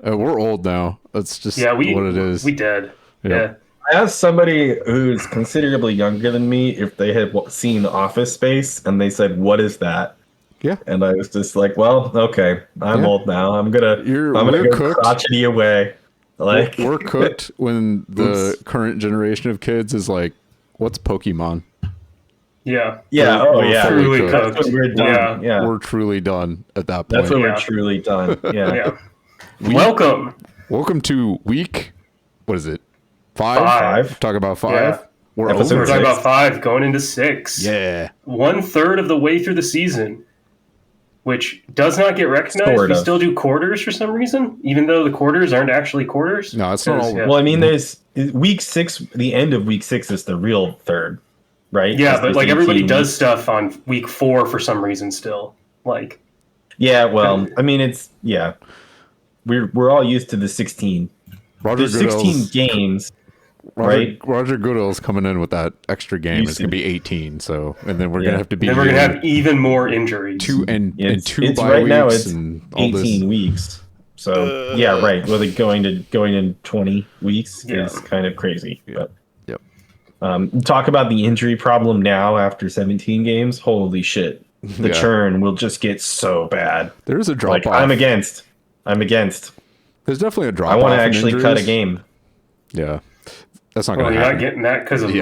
We're old now. That's just what it is. We did. Yeah. I asked somebody who's considerably younger than me if they had seen Office Space, and they said, "What is that?" Yeah. And I was just like, "Well, okay, I'm old now. I'm gonna We're go cooked. crotchety away." Like we're cooked when the current generation of kids is like, "What's Pokemon?" Yeah. Yeah. We're truly That's cooked. when we're done. Yeah. We're truly done at that point. That's when we're truly done. Yeah. Yeah. Welcome to week. What is it? 5? 5. Talk about 5. Yeah. We're talking about 5, going into 6. Yeah. 1/3 of the way through the season, which does not get recognized. We still do quarters for some reason, even though the quarters aren't actually quarters. No, it's not all. Well, I mean, there's week 6. The end of week 6 is the real third, right? Yeah, but like everybody does stuff on week 4 for some reason still. Like. Yeah, well, I mean, we're all used to the 16. There's 16 games. Right, Roger Goodell's coming in with that extra game. It's gonna be 18. So, and then we're gonna have to be. Then we're gonna have even more injuries. Two bye right weeks now. It's and all 18 weeks. So yeah, right. Well, going in 20 weeks is kind of crazy. But talk about the injury problem now after 17 games. Holy shit! The churn will just get so bad. There is a drop off. I'm against. There's definitely a drop off. I want to actually cut a game. Yeah. That's not going to happen. You're not getting that because of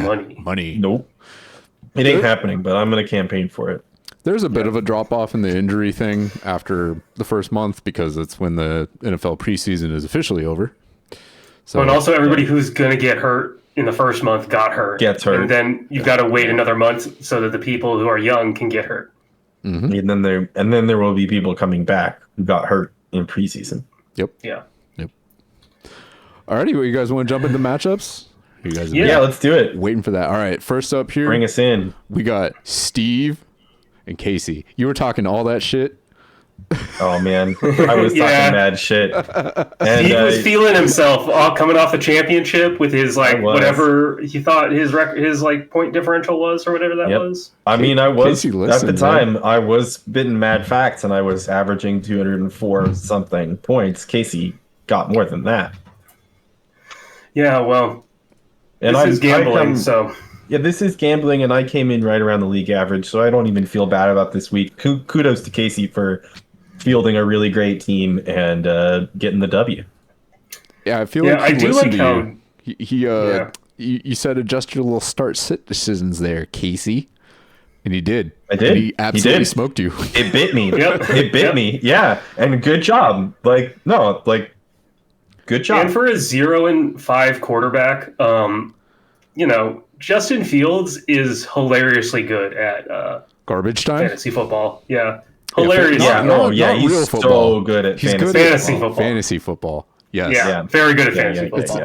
money. Nope. It ain't happening, but I'm going to campaign for it. There's a bit of a drop off in the injury thing after the first month because it's when the NFL preseason is officially over. So, and also everybody who's going to get hurt in the first month gets hurt. And then you've got to wait another month so that the people who are young can get hurt. Mm-hmm. And then there will be people coming back who got hurt in preseason. Yep. Yeah. Yep. Alrighty, well, you guys want to jump into matchups? You guys let's do it. Waiting for that. All right, first up here. Bring us in. We got Steve and Casey. You were talking all that shit. Oh, man. I was talking mad shit. And, he was feeling himself coming off the championship with his, whatever he thought his point differential was or whatever that was. I mean, I was, at the time, I was spitting mad facts and I was averaging 204 something points. Casey got more than that. Yeah, well... And this is gambling, so... Yeah, this is gambling, and I came in right around the league average, so I don't even feel bad about this week. Kudos to Casey for fielding a really great team and getting the W. Yeah, I feel like he listened to you. You said adjust your little start-sit decisions there, Casey. And he did. I did. And he absolutely smoked you. It bit me. It bit me. Yeah, and good job. Good job. And for a 0-5 quarterback, Justin Fields is hilariously good at garbage time fantasy football. Yeah, hilarious. He's so good at fantasy football. Fantasy football. Yes. Yeah, very good at fantasy football.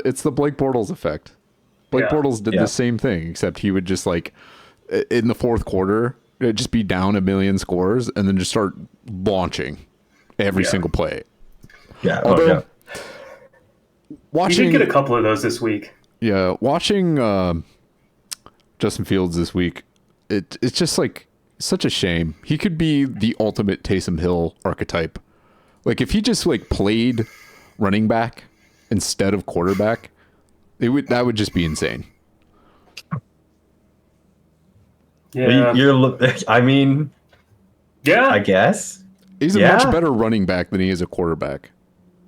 It's the Blake Bortles effect. Blake Bortles did the same thing, except he would just in the fourth quarter, just be down a million scores and then just start launching every single play. Yeah. Although, watching, you did get a couple of those this week. Yeah, watching Justin Fields this week, it's just such a shame. He could be the ultimate Taysom Hill archetype. If he just played running back instead of quarterback, that would just be insane. Yeah, I guess he's a much better running back than he is a quarterback.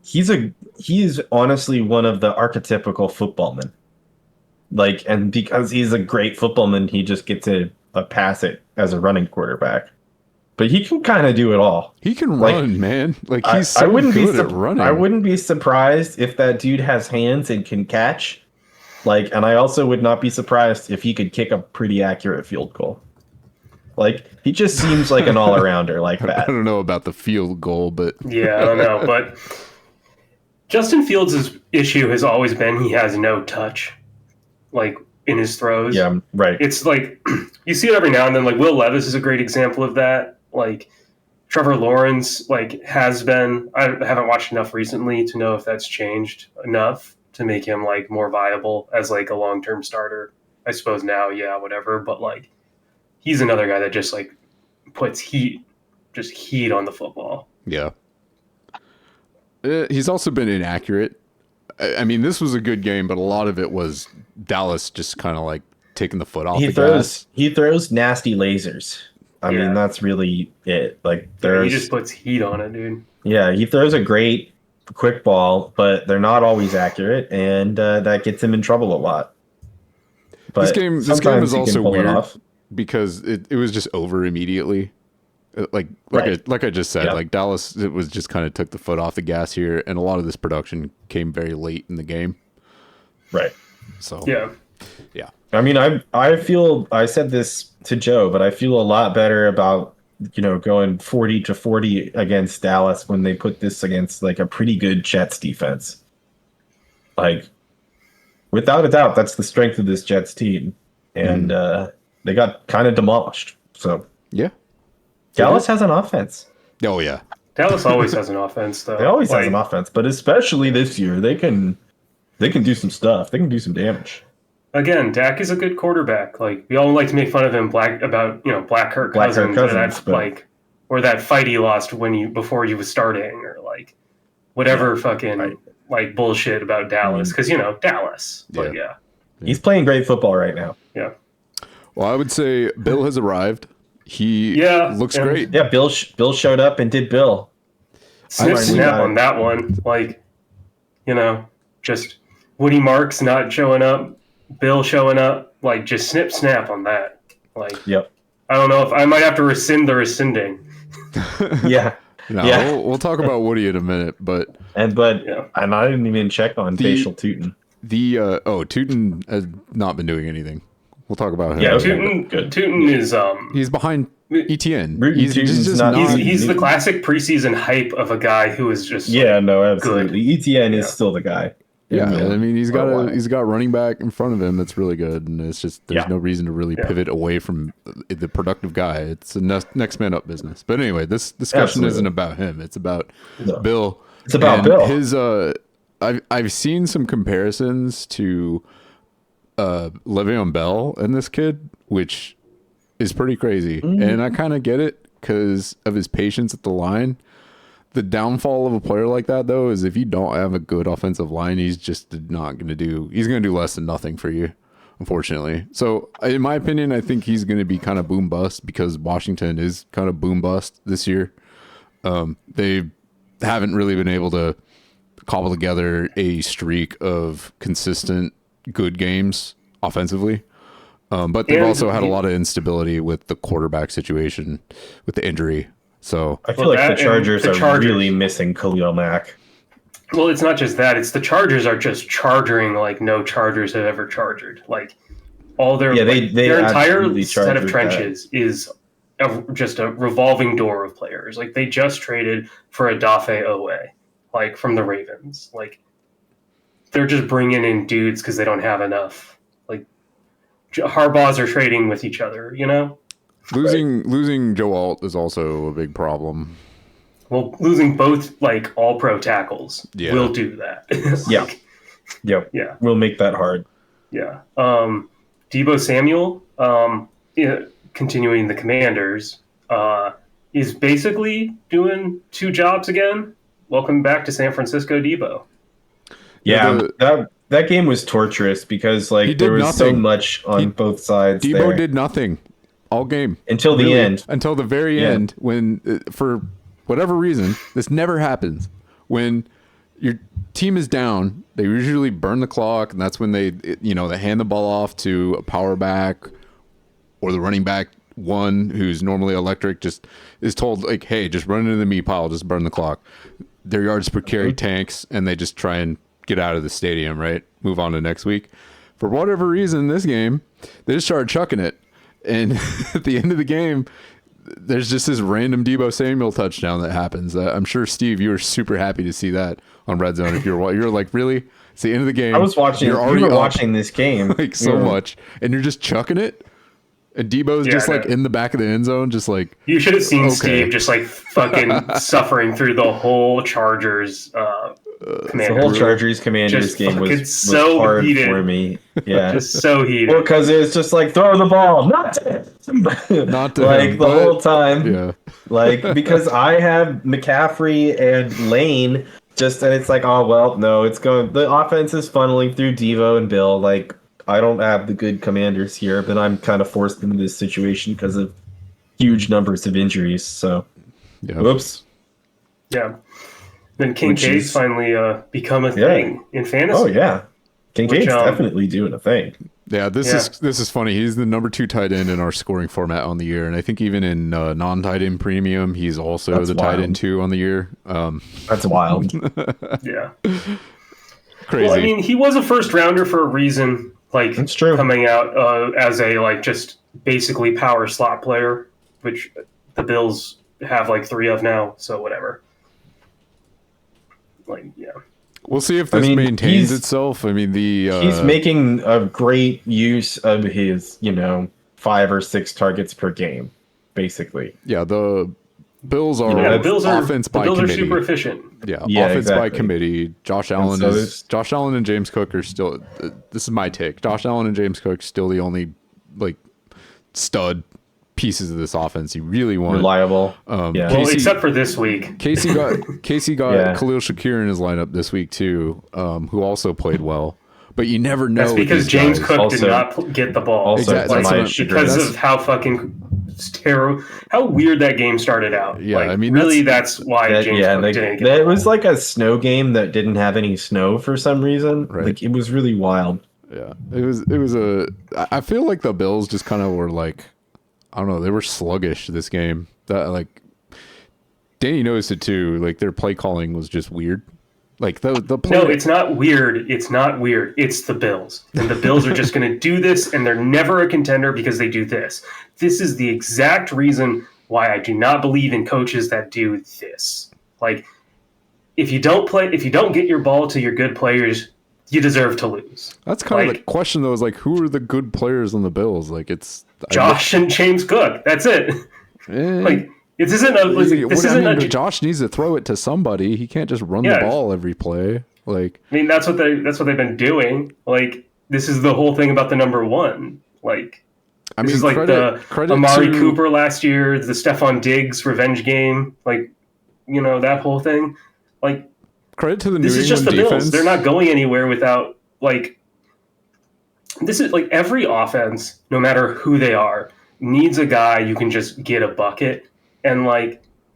He is honestly one of the archetypical footballmen. And because he's a great footballman, he just gets to pass it as a running quarterback. But he can kind of do it all. He can run, man. He's so good at running. I wouldn't be surprised if that dude has hands and can catch. And I also would not be surprised if he could kick a pretty accurate field goal. He just seems like an all-arounder like that. I don't know about the field goal, but... Yeah, I don't know, but... Justin Fields' issue has always been he has no touch, in his throws. Yeah, right. It's you see it every now and then. Will Levis is a great example of that. Trevor Lawrence, has been. I haven't watched enough recently to know if that's changed enough to make him more viable as a long-term starter. I suppose now, yeah, whatever. But he's another guy that just like puts heat on the football. Yeah. He's also been inaccurate. I mean, this was a good game, but a lot of it was Dallas just kind of like taking the foot off the gas. He throws nasty lasers. I mean, that's really it. Like, he just puts heat on it, dude. Yeah, he throws a great quick ball, but they're not always accurate, and that gets him in trouble a lot. But this game is also weird because it was just over immediately. Like I just said, like Dallas, it was just kind of took the foot off the gas here, and a lot of this production came very late in the game. Right. So yeah. I mean, I said this to Joe, but I feel a lot better about going 40-40 against Dallas when they put this against like a pretty good Jets defense. Like, without a doubt, that's the strength of this Jets team, and they got kind of demolished. So yeah. Dallas has an offense. Oh, yeah. Dallas always has an offense, though. They always has an offense, but especially this year, they can do some stuff. They can do some damage. Again, Dak is a good quarterback. Like, we all like to make fun of him Black Kirk Cousins, or that fight he lost before he was starting, or like whatever like bullshit about Dallas, because Dallas. But he's playing great football right now. Yeah. Well, I would say Bill has arrived. He looks great. Yeah, Bill showed up and did Bill. Snap on that one. Like, just Woody Marks not showing up, Bill showing up. Like, just snap on that. Like, yep. I don't know if I might have to rescind the rescinding. Yeah. We'll talk about Woody in a minute, but I didn't even check on facial Tootin. Tootin has not been doing anything. We'll talk about him. Yeah, Tootin is he's behind ETN. He's the classic preseason hype of a guy who is just absolutely. Good. ETN is still the guy. Yeah, I mean he's got running back in front of him that's really good, and it's just there's no reason to really pivot away from the productive guy. It's a next man up business. But anyway, this discussion isn't about him. It's about Bill. It's about Bill. His I've seen some comparisons to Le'Veon Bell and this kid, which is pretty crazy. And I kind of get it because of his patience at the line. The downfall of a player like that, though, is if you don't have a good offensive line, he's just not going to do less than nothing for you, unfortunately. So in my opinion, I think he's going to be kind of boom bust because Washington is kind of boom bust this year. They haven't really been able to cobble together a streak of consistent good games offensively, but they've also had a lot of instability with the quarterback situation with the injury. So I feel like the Chargers are really missing Khalil Mack. Well, it's not just that; it's the Chargers are just charging like no Chargers have ever chargered. Like all their their entire set of trenches is just a revolving door of players. Like they just traded for Odafe Owe, like from the Ravens. Like they're just bringing in dudes because they don't have enough. Like Harbaughs are trading with each other, Losing Joe Alt is also a big problem. Well, losing both like all-pro tackles will do that. Yeah, we'll make that hard. Yeah. Deebo Samuel, continuing the Commanders, is basically doing two jobs again. Welcome back to San Francisco, Deebo. Yeah, that game was torturous because there was so much on both sides. Deebo did nothing all game until the end. Until the very end, when for whatever reason this never happens. When your team is down, they usually burn the clock, and that's when they hand the ball off to a power back or the running back one who's normally electric. Just is told like, hey, just run into the meat pile, just burn the clock. Their yards per carry tanks, and they just try and get out of the stadium, right? Move on to next week. For whatever reason, this game, they just started chucking it. And at the end of the game, there's just this random Deebo Samuel touchdown that happens. I'm sure, Steve, you were super happy to see that on Red Zone. If you're like, really? It's the end of the game. I was watching. You were watching this game so much, and you're just chucking it. And Debo's just in the back of the end zone, just like you should have seen Steve just like fucking suffering through the whole Chargers. The whole Chargers Commanders game was so hard heated for me. Yeah, just so heated. Well, because it's just like throw the ball, not to him, the whole time. Yeah, because I have McCaffrey and Lane and it's like, oh well, no, it's going. The offense is funneling through Devo and Bill. Like, I don't have the good commanders here, but I'm kind of forced into this situation because of huge numbers of injuries. So, whoops. Yeah. Then Kincaid's finally become a thing in fantasy. Oh yeah, Kincaid's definitely doing a thing. Yeah, this is funny. He's the number 2 tight end in our scoring format on the year, and I think even in non-tight end premium, he's also tight end 2 on the year. That's wild. Yeah, crazy. Well, I mean, he was a first rounder for a reason. Like, that's true. Coming out as a just basically power slot player, which the Bills have 3 of now. So whatever. We'll see if this maintains itself. I mean, he's making a great use of his, 5 or 6 targets per game, basically. Yeah, the Bills are offense by committee. Bills are super efficient. Yeah, offense by committee. Josh Allen and James Cook are still. This is my take. Josh Allen and James Cook still the only stud pieces of this offense you really want. Reliable. Casey, except for this week. Casey got Khalil Shakir in his lineup this week too, who also played well. But you never know. That's because James Cook did not get the ball. Because of how fucking terrible, how weird that game started out. Yeah, I mean, that's why James Cook didn't get it was like a snow game that didn't have any snow for some reason. Right. It was really wild. Yeah, it was I feel like the Bills just kind of were I don't know, they were sluggish this game. That Danny noticed it too. Their play calling was just weird. The play. No, it's not weird. It's not weird. It's the Bills, and the Bills are just going to do this, and they're never a contender because they do this. This is the exact reason why I do not believe in coaches that do this. If you don't get your ball to your good players, you deserve to lose. That's kind of the question, though. Is who are the good players on the Bills? It's Josh and James Cook. That's it. This isn't Josh needs to throw it to somebody. He can't just run the ball every play. I mean, that's what they've been doing. This is the whole thing about the number 1. This is the Amari Cooper last year, the Stephon Diggs revenge game. That whole thing. Credit to the New England defense. This is just the Bills. They're not going anywhere without this is every offense, no matter who they are, needs a guy you can just get a bucket. And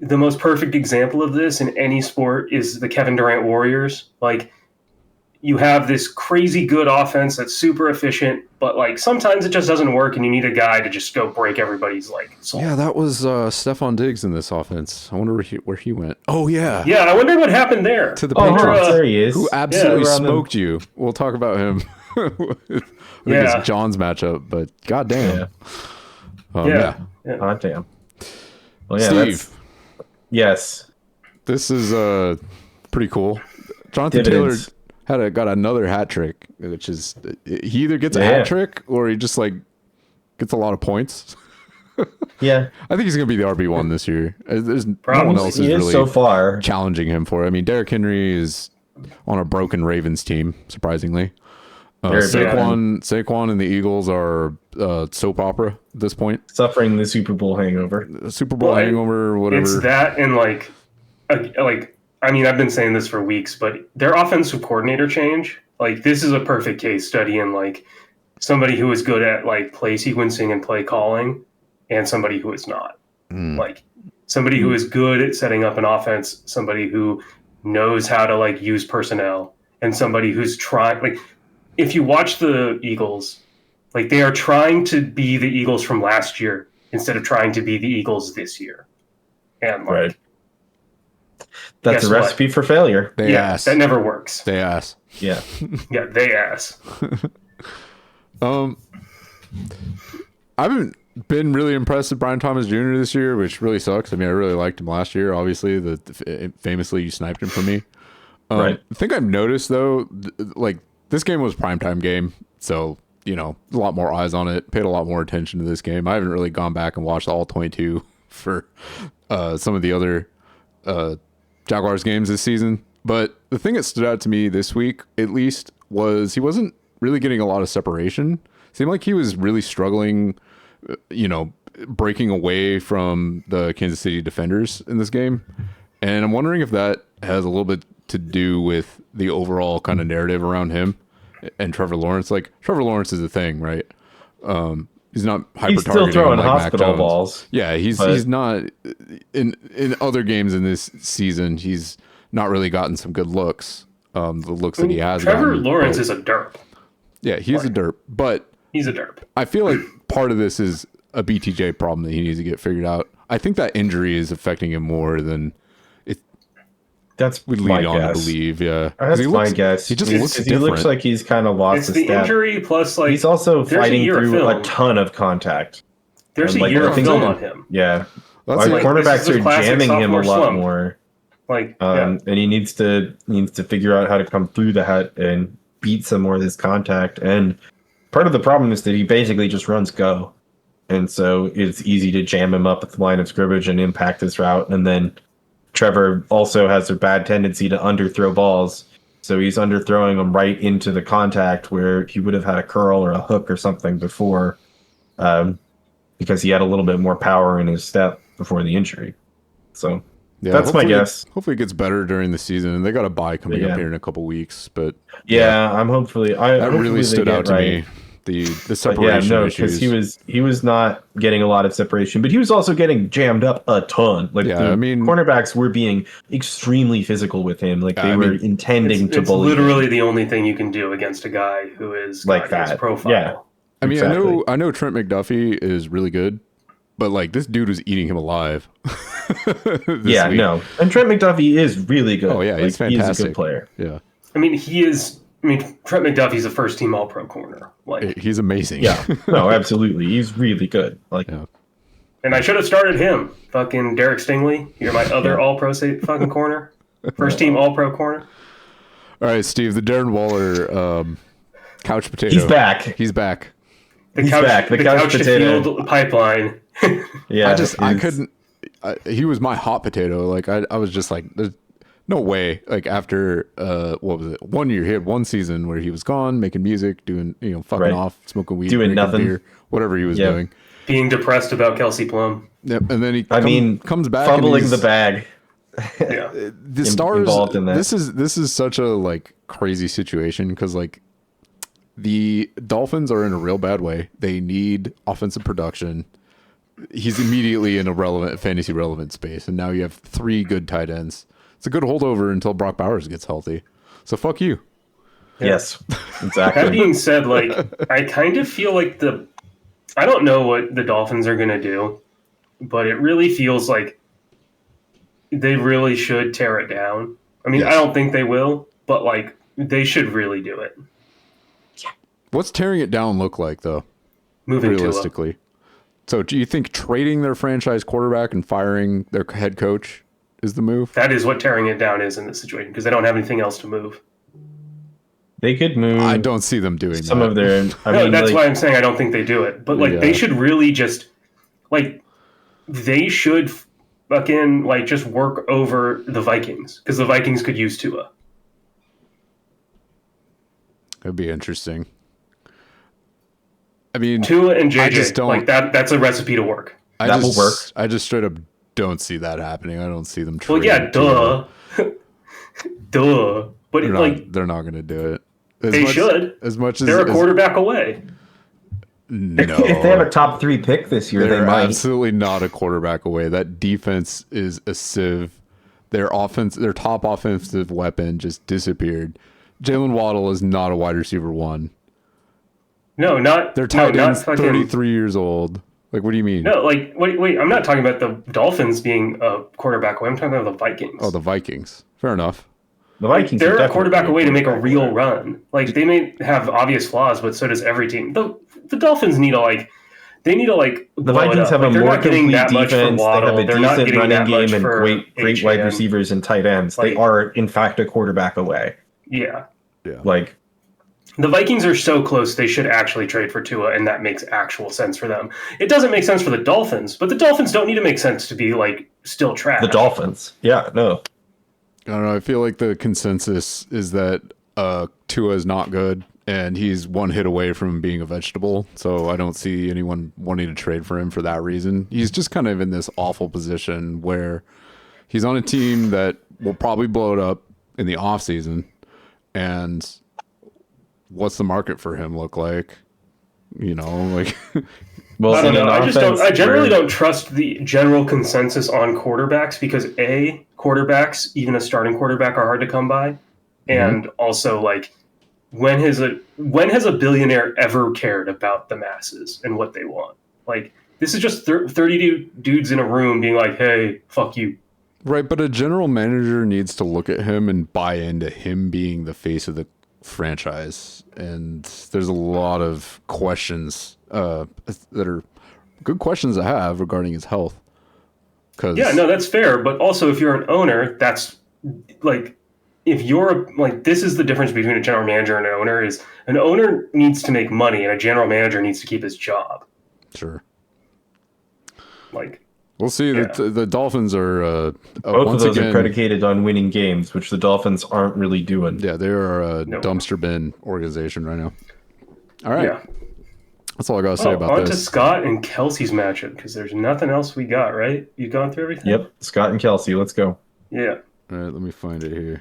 the most perfect example of this in any sport is the Kevin Durant Warriors. You have this crazy good offense that's super efficient, but sometimes it just doesn't work, and you need a guy to just go break everybody's soul. Yeah, that was Stephon Diggs in this offense. I wonder where he went. Oh yeah, yeah. I wonder what happened there to the Patriots. There he is. Who absolutely smoked you. We'll talk about him. I think it's John's matchup, but goddamn. Yeah. God damn. Well, yeah, Steve. Yes. This is pretty cool. Jonathan Taylor got another hat trick, which is he either gets a hat trick or he just gets a lot of points. Yeah, I think he's gonna be the RB1 this year. There's no one else is really so far challenging him for it. I mean, Derrick Henry is on a broken Ravens team, surprisingly. Saquon and the Eagles are soap opera at this point, suffering the Super Bowl hangover. Hangover, whatever. It's that and I mean, I've been saying this for weeks, but their offensive coordinator change, this is a perfect case study in somebody who is good at play sequencing and play calling, and somebody who is not. Somebody who is good at setting up an offense, somebody who knows how to use personnel, and somebody who's trying. If you watch the Eagles, they are trying to be the Eagles from last year instead of trying to be the Eagles this year, and right. That's a recipe for failure. That never works. They ass. Yeah. Yeah, they ass. I haven't been really impressed with Brian Thomas Jr. this year, which really sucks. I mean, I really liked him last year. Obviously, famously you sniped him from me. Right. I think I've noticed though, this game was a primetime game, so a lot more eyes on it. Paid a lot more attention to this game. I haven't really gone back and watched all 22 for some of the other Jaguars games this season. But the thing that stood out to me this week, at least, was he wasn't really getting a lot of separation. Seemed like he was really struggling, breaking away from the Kansas City defenders in this game. And I'm wondering if that has a little bit to do with the overall kind of narrative around him and Trevor Lawrence. Like Trevor Lawrence is a thing, right? He's not hyper He's still targeting throwing like Mac hospital Jones. balls. Yeah, he's not in other games in this season. He's not really gotten some good looks. The looks that he has. Trevor Lawrence is a derp. Yeah, he's a derp, but he's a derp. I feel like part of this is a BTJ problem that he needs to get figured out. I think that injury is affecting him more than that's would my lead on guess. to believe. Yeah, That's my guess. He just looks different. He looks like he's kind of lost it's his the step. Injury plus like he's also fighting through a ton of contact. There's a year of film on him. Yeah, That's like, cornerbacks are jamming him a lot slump. more. Like, and he needs to figure out how to come through the hut and beat some more of this contact. And part of the problem is that he basically just runs go, and so it's easy to jam him up at the line of scrimmage and impact this route. And then Trevor also has a bad tendency to underthrow balls, so he's underthrowing them right into the contact where he would have had a curl or a hook or something before, because he had a little bit more power in his step before the injury. So yeah, that's my guess. Hopefully it gets better during the season. And they got a bye coming up here in a couple weeks, but I'm hopefully. That really stood out to me. The separation issues. Because he was not getting a lot of separation, but he was also getting jammed up a ton. Like cornerbacks were being extremely physical with him. Like they were intending to bully. It's literally the only thing you can do against a guy who is like that his profile. Yeah, I mean, exactly. I know Trent McDuffie is really good, but like this dude was eating him alive. And Trent McDuffie is really good. Oh yeah, he's fantastic. He's a good player. Yeah, I mean Trent McDuffie's a first team All Pro corner. Like he's amazing. Yeah, no, absolutely, he's really good. Like, and I should have started him. Fucking Derek Stingley, you're my other All Pro fucking corner, first team All Pro corner. All right, Steve, the Darren Waller couch potato. He's back. He's back. The couch potato. To field pipeline. Yeah, I couldn't. He was my hot potato. Like I was just like, there's no way. Like after what was it? 1 year, he had one season where he was gone, making music, doing fucking off, smoking weed, doing nothing, beer, whatever he was doing, being depressed about Kelsey Plum. Yep, and then he comes back, fumbling the bag. Yeah, the Stars involved in that. This is such a like crazy situation because like the Dolphins are in a real bad way. They need offensive production. He's immediately in a fantasy relevant space, and now you have 3 good tight ends. It's a good holdover until Brock Bowers gets healthy. So fuck you. Yeah. Yes, exactly. That being said, like I kind of feel like I don't know what the Dolphins are gonna do, but it really feels like they really should tear it down. I mean, I don't think they will, but like they should really do it. Yeah. What's tearing it down look like though? Moving realistically. So do you think trading their franchise quarterback and firing their head coach is the move? That is what tearing it down is in this situation because they don't have anything else to move. They could move. I don't see them doing some of their. That's why I'm saying I don't think they do it. But like they should really just they should fucking like just work over the Vikings because the Vikings could use Tua. That'd be interesting. I mean, Tua and JJ, like that's a recipe to work. That will work. I just straight up don't see that happening. I don't see them. Well, yeah, duh. Duh. But they're not going to do it. They should. As much as they're a quarterback away. No. If they have a top 3 pick this year, they're they might. Absolutely not a quarterback away. That defense is a sieve. Their top offensive weapon just disappeared. Jalen Waddle is not a wide receiver 1. No, not their tight end's 33 years old. Like, what do you mean? No, like wait. I'm not talking about the Dolphins being a quarterback away. I'm talking about the Vikings. Oh, the Vikings. Fair enough. The Vikings. They're a quarterback away to make a real run. Like they may have obvious flaws, but so does every team. The Dolphins need to The Vikings have a more complete defense. They have a decent running game and great wide receivers and tight ends. They are in fact a quarterback away. Yeah. Like. The Vikings are so close, they should actually trade for Tua, and that makes actual sense for them. It doesn't make sense for the Dolphins, but the Dolphins don't need to make sense to be, still trash. The Dolphins. Yeah, no. I don't know. I feel like the consensus is that Tua is not good, and he's one hit away from being a vegetable, so I don't see anyone wanting to trade for him for that reason. He's just kind of in this awful position where he's on a team that will probably blow it up, in the off season, and what's the market for him look like? You know, like. Well, I don't know. I generally don't trust the general consensus on quarterbacks because quarterbacks, even a starting quarterback, are hard to come by, and also like when has a billionaire ever cared about the masses and what they want? Like this is just 30 dudes in a room being like, "Hey, fuck you." Right, but a general manager needs to look at him and buy into him being the face of the franchise, and there's a lot of questions that are good questions to have regarding his health. Yeah, no, that's fair. But also, if you're an owner, that's like, if you're like, this is the difference between a general manager and an owner is an owner needs to make money and a general manager needs to keep his job. Sure. Like, we'll see. Yeah. The Dolphins are both of those are predicated on winning games, which the Dolphins aren't really doing. Yeah, they are a dumpster bin organization right now. All right. Yeah. That's all I gotta say about on this. to Skot and Kelsey's matchup because there's nothing else we got, right? You've gone through everything? Yep, Skot and Kelsey. Let's go. Yeah. All right, let me find it here.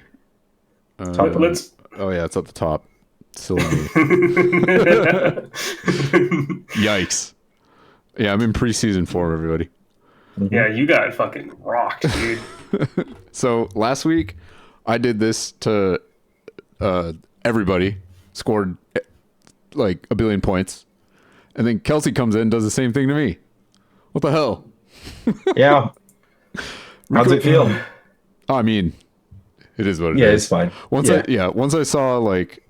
Let's. Oh yeah, it's at the top. Silly me. Yikes. Yeah, I'm in preseason form, everybody. Yeah, you got fucking rocked, dude. So last week, I did this to everybody. Scored like a billion points. And then Kelsey comes in and does the same thing to me. What the hell? Yeah. How's it feel? I mean, it is what it is. Yeah, it's fine. Once I saw like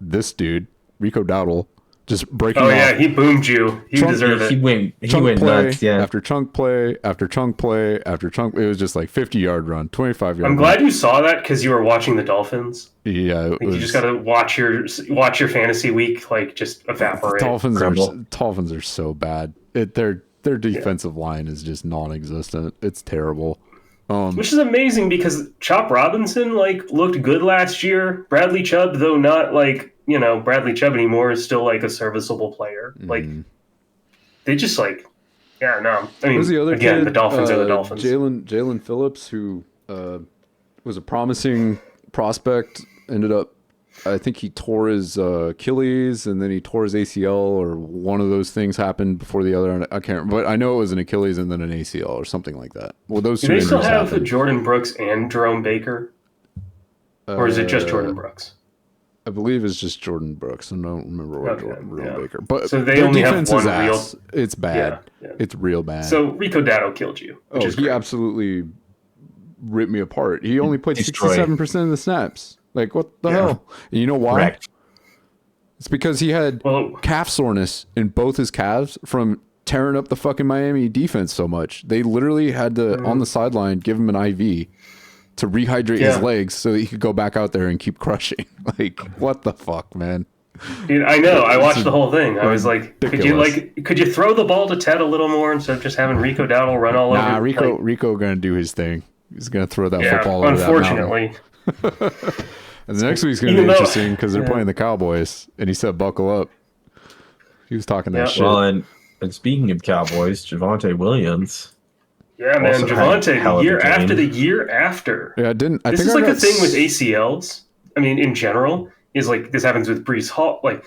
this dude, Rico Dowdle, just breaking Oh off yeah, he boomed you. He deserved it. He went play nuts, yeah. after chunk play after chunk play after chunk. It was just like 50-yard run, 25-yard run. I'm glad you saw that because you were watching the Dolphins. Yeah, you just gotta watch your fantasy week like just evaporate. Dolphins are so bad. Their defensive line is just non-existent. It's terrible. Which is amazing because Chop Robinson like looked good last year. Bradley Chubb, though not like Bradley Chubb anymore, is still like a serviceable player. Like they just like, yeah, no. I mean, the other again, kid, the Dolphins are the Dolphins. Jalen Phillips, who was a promising prospect, ended up, I think he tore his Achilles and then he tore his ACL, or one of those things happened before the other. I can't remember, but I know it was an Achilles and then an ACL or something like that. Well, those two Do they still have happened. Jordan Brooks and Jerome Baker? Or is it just Jordan Brooks? I believe it's just Jordan Brooks. I don't remember what Jordan Baker. But so they only have one real. It's bad. Yeah. It's real bad. So Rico Dowdle killed you. Which is he great. absolutely ripped me apart. He only played 67% of the snaps. Like, what the hell? And you know why? Correct. It's because he had calf soreness in both his calves from tearing up the fucking Miami defense so much. They literally had to, on the sideline, give him an IV to rehydrate his legs so that he could go back out there and keep crushing. Like, what the fuck, man? Dude, I know. I watched the whole thing. I was like, could you throw the ball to Ted a little more instead of just having Rico Dowdle run all over? Rico gonna do his thing. He's gonna throw that football over unfortunately. That mountain. And the next week's gonna be interesting because they're playing the Cowboys, and he said, "Buckle up." He was talking that shit. Well, and speaking of Cowboys, Javonte Williams. Yeah, man, Javonte, the year after. Yeah, This is like a thing with ACLs. I mean, in general, is like this happens with Breece Hall. Like,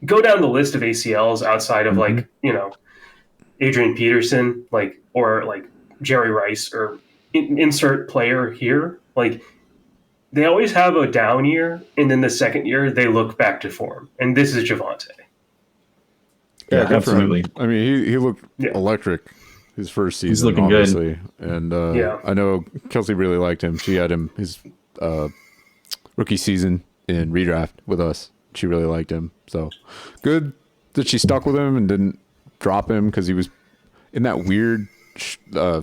go down the list of ACLs outside of like Adrian Peterson, like or like Jerry Rice or insert player here. Like, they always have a down year, and then the second year they look back to form. And this is Javonte. Yeah, absolutely. I mean, he looked electric his first season. He's looking obviously. good. And I know Kelsey really liked him. She had him his rookie season in redraft with us. She really liked him. So good that she stuck with him and didn't drop him because he was in that weird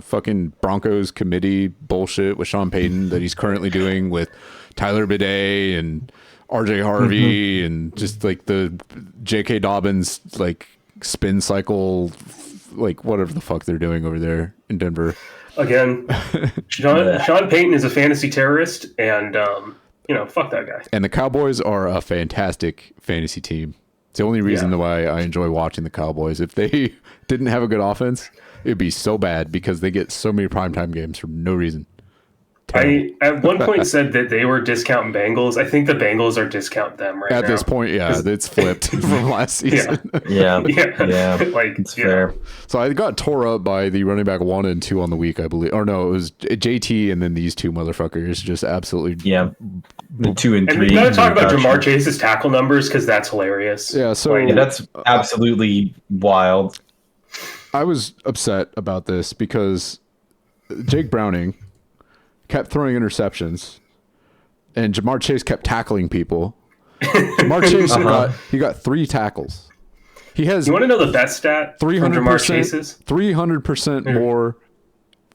fucking Broncos committee bullshit with Sean Payton that he's currently doing with Tyler Bidet and RJ Harvey and just like the J.K. Dobbins like spin cycle, like whatever the fuck they're doing over there in Denver. Again, Sean Payton is a fantasy terrorist, and fuck that guy. And the Cowboys are a fantastic fantasy team. It's the only reason why I enjoy watching the Cowboys. If they didn't have a good offense, it'd be so bad because they get so many primetime games for no reason. I at one point said that they were discount Bengals. I think the Bengals are discount them right now. At this point, yeah, it's flipped from last season. Yeah. Like it's fair. So I got tore up by the running back 1 and 2 on the week, I believe. Or no, it was JT and then these two motherfuckers just absolutely. Yeah. The 2 and 3. And we got to talk about Jamar Chase's tackle numbers because that's hilarious. Yeah, so that's absolutely wild. I was upset about this because Jake Browning kept throwing interceptions, and Jamar Chase kept tackling people. Jamar Chase got 3 tackles. He has. You want to know the best stat? 300% more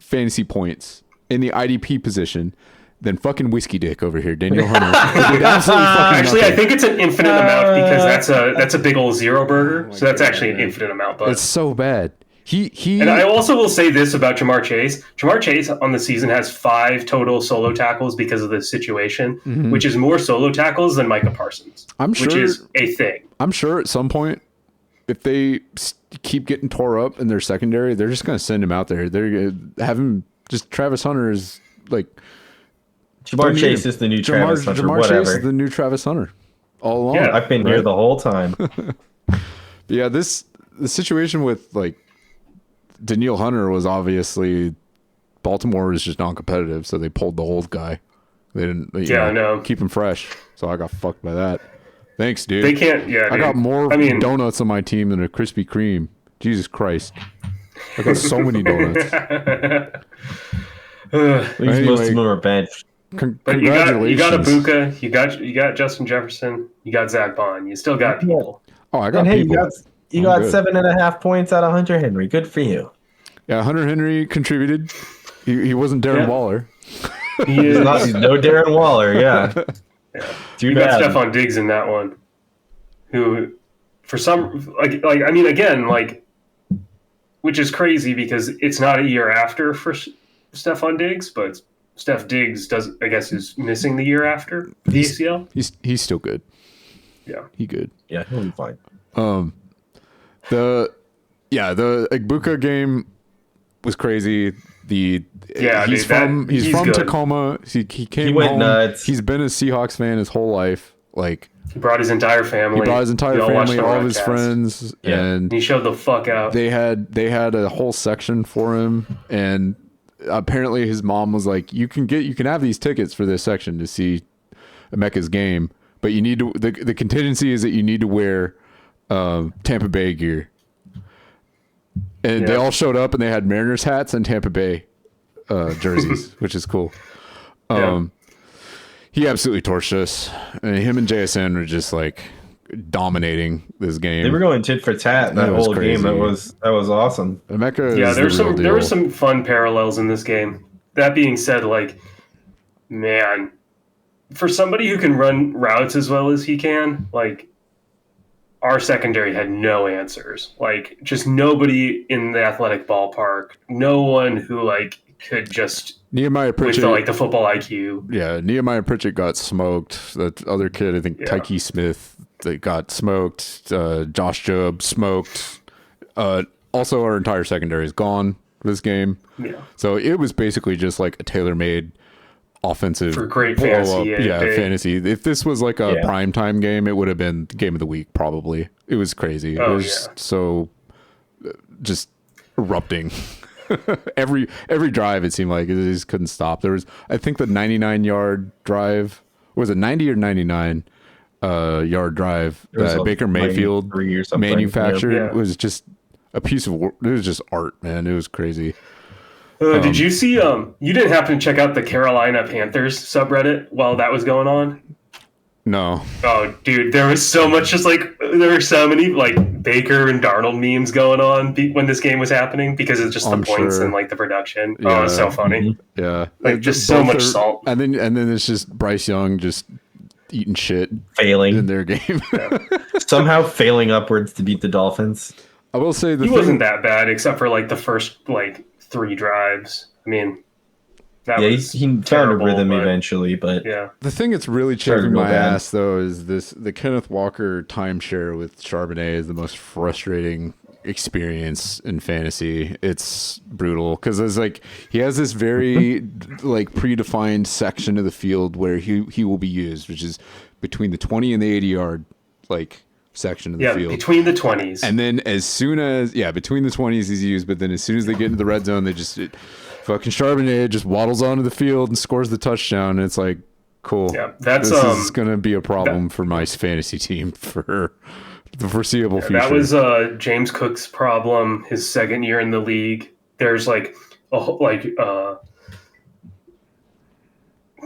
fantasy points in the IDP position than fucking Whiskey Dick over here, Daniel Hunter. Actually, I think it's an infinite amount because that's a big old zero burger. So that's actually an infinite amount. But it's so bad. He and I also will say this about Jamar Chase. Jamar Chase on the season has 5 total solo tackles because of the situation, which is more solo tackles than Micah Parsons. Which is a thing. I'm sure at some point, if they keep getting tore up in their secondary, they're just going to send him out there. They're going to have him just Travis Hunter is like Jamar Chase is the new Travis Hunter. Jamar Chase is the new Travis Hunter all along. Yeah, I've been here the whole time. Yeah, the situation with like Daniil Hunter was obviously Baltimore was just non-competitive, so they pulled the old guy. They didn't, keep him fresh. So I got fucked by that. Thanks, dude. They can't. Yeah, I got more donuts on my team than a Krispy Kreme. Jesus Christ, I got so many donuts. Most of them are bench. But Congratulations. you got Ibuka, you got Justin Jefferson, you got Zach Bond. You still got people. Oh, I got people. You got 7.5 points out of Hunter Henry. Good for you. Yeah, Hunter Henry contributed. He wasn't Darren Waller. He's no Darren Waller. Yeah. You got Stephon Diggs in that one, who for some which is crazy because it's not a year after for Stephon Diggs, but Steph Diggs is missing the year after the ACL. He's still good. Yeah, he'll be fine. The Ibuka game was crazy. He's from Tacoma. He came home. Nuts. He's been a Seahawks fan his whole life. Like he brought his entire family. All of his friends, and he showed the fuck out. They had a whole section for him, and apparently his mom was like, "You can have these tickets for this section to see Emeka's game, but you need to. The contingency is that you need to wear Tampa Bay gear." And they all showed up and they had Mariners hats and Tampa Bay jerseys, which is cool. He absolutely torched us. And him and JSN were just like dominating this game. They were going tit for tat that whole game. That was awesome. Emeka there were some fun parallels in this game. That being said, like, man, for somebody who can run routes as well as he can, like, our secondary had no answers. Like, just nobody in the athletic ballpark. No one who, like, could just... Nehemiah Pritchett. With, the football IQ. Yeah, Nehemiah Pritchett got smoked. That other kid, I think, Tyke Smith, that got smoked. Josh Jobe smoked. Also, our entire secondary is gone this game. Yeah. So it was basically just like a tailor-made offensive for great fantasy. Fantasy. If this was like a primetime game, it would have been game of the week probably. It was crazy. It was so just erupting. every drive it seemed like it just couldn't stop. There was, I think, the 99-yard drive. Was it 90 or 99 yard drive that Baker Mayfield manufactured? Was just a piece of work. It was just art, man. It was crazy. Did you see? You didn't happen to check out the Carolina Panthers subreddit while that was going on? No. Oh, dude, there was so much. There were so many like Baker and Darnold memes going on when this game was happening because it's just the points and like the production. Yeah. Oh, it's so funny. Yeah, like just so much salt. And then it's just Bryce Young just eating shit, failing in their game, somehow failing upwards to beat the Dolphins. I will say he wasn't that bad except for like the first 3 drives. I mean, he found a rhythm eventually, but the thing that's really chafing my ass though is the Kenneth Walker timeshare with Charbonnet is the most frustrating experience in fantasy. It's brutal because it's like he has this very like predefined section of the field where he will be used, which is between the 20 and the 80 yard like section of the field. Between the 20s. And then as soon as between the 20s he's used, but then as soon as they get into the red zone, they just fucking Charbonnet just waddles onto the field and scores the touchdown, and it's like, cool. Yeah, this is gonna be a problem for my fantasy team for the foreseeable future. That was James Cook's problem his second year in the league. There's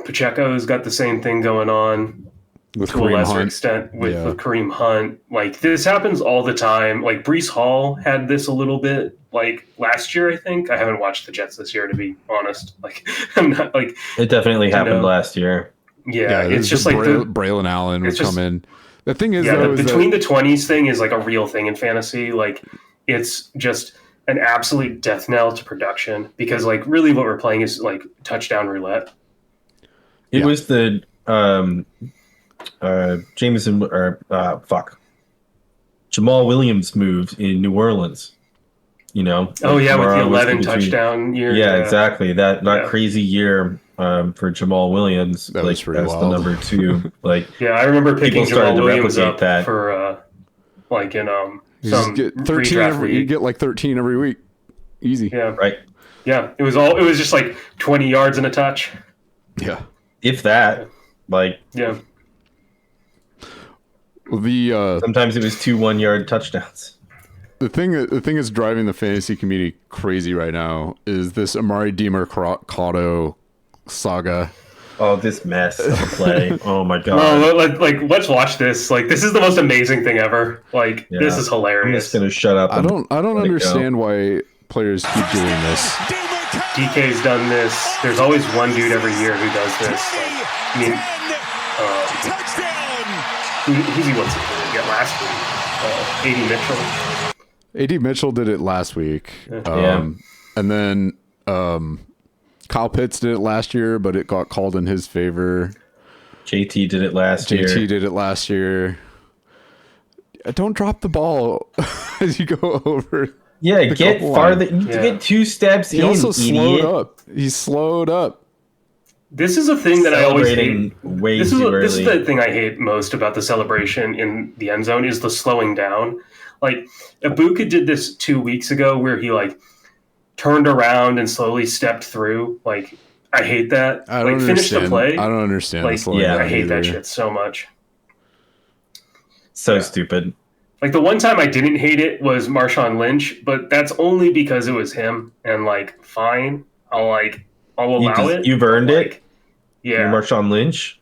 Pacheco's got the same thing going on with to a lesser extent with Kareem Hunt. Like, this happens all the time. Like, Breece Hall had this a little bit like last year, I think. I haven't watched the Jets this year, to be honest. Like, I'm not like it definitely happened last year. Yeah, it's just like Braylon Allen would come in. The thing is, the between the 20s thing is like a real thing in fantasy. Like, it's just an absolute death knell to production because, like, really what we're playing is like touchdown roulette. It was the Jamal Williams move in New Orleans. You know? Oh yeah, with the 11 touchdown year. Yeah, exactly. That crazy year for Jamal Williams. That was pretty wild. The number 2. Like, yeah, I remember picking Jamal Williams up that. for like in some get 13 you get like 13 every week. Easy. Yeah. Right. Yeah. It was just like 20 yards and a touch. Yeah. If that. Like, yeah. Sometimes it was 2 1-yard touchdowns. The thing that's driving the fantasy community crazy right now is this Amari Demercado saga. Oh, this mess of a play. Oh my god. No, like let's watch this. Like, this is the most amazing thing ever. Like, this is hilarious. I'm just gonna shut up. I don't understand why players keep doing this. DK's done this. There's always one dude every year who does this. Like, I mean, who's he wants to get last week? AD Mitchell. AD Mitchell did it last week. And then Kyle Pitts did it last year, but it got called in his favor. JT did it last year. Don't drop the ball as you go over. Yeah, get farther. You need to get 2 steps in. He also slowed up. He slowed up. This is a thing that I always hate. This is the thing I hate most about the celebration in the end zone is the slowing down. Like, Ibuka did this 2 weeks ago where he like turned around and slowly stepped through. Like, I hate that. I don't finish the play. I don't understand. Like, I hate that shit so much. So stupid. Like, the one time I didn't hate it was Marshawn Lynch, but that's only because it was him. And like, fine, I'll allow it. You've earned it. Yeah, you're Marshawn Lynch.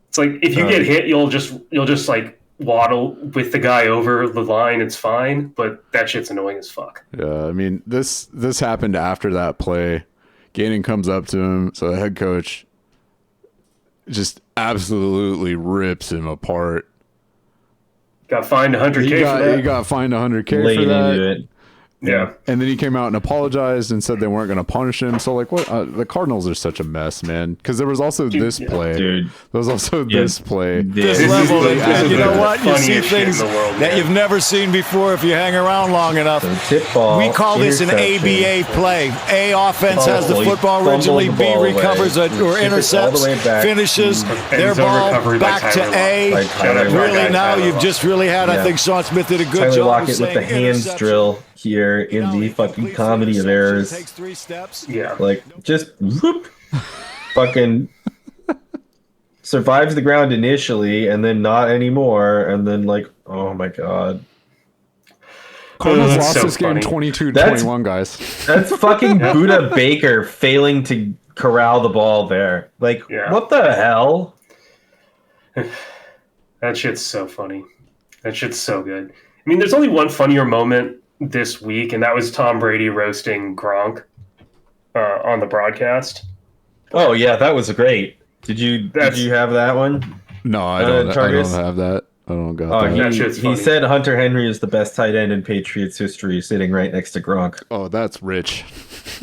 It's like, if you get hit, you'll just like waddle with the guy over the line. It's fine, but that shit's annoying as fuck. Yeah, I mean, this happened after that play. Gannon comes up to him, so the head coach just absolutely rips him apart. Got fined $100K for that. He got fined $100K for that. Into it. Yeah. And then he came out and apologized and said they weren't going to punish him. So, like, what? The Cardinals are such a mess, man. Because there was also this play. Dude. There was also this play. This level, you know what? You see things that you've never seen before if you hang around long enough. We call this an ABA play. A, offense has the football originally. B, recovers or intercepts, finishes their ball back to A. Really, now you've just really had, I think Sean Smith did a good Tyler job Lockett of with the hands drill here in the fucking comedy of errors. Takes 3 steps. Yeah. Like, just whoop, fucking survives the ground initially and then not anymore. And then, like, oh my God. Cardinals lost this game 22-21, guys. That's fucking Buda Baker failing to corral the ball there. Like, what the hell? That shit's so funny. That shit's so good. I mean, there's only one funnier moment this week, and that was Tom Brady roasting Gronk on the broadcast. Oh yeah, that was great. Did you have that one? No, I don't have that. I don't got that. He said Hunter Henry is the best tight end in Patriots history, sitting right next to Gronk. Oh, that's rich.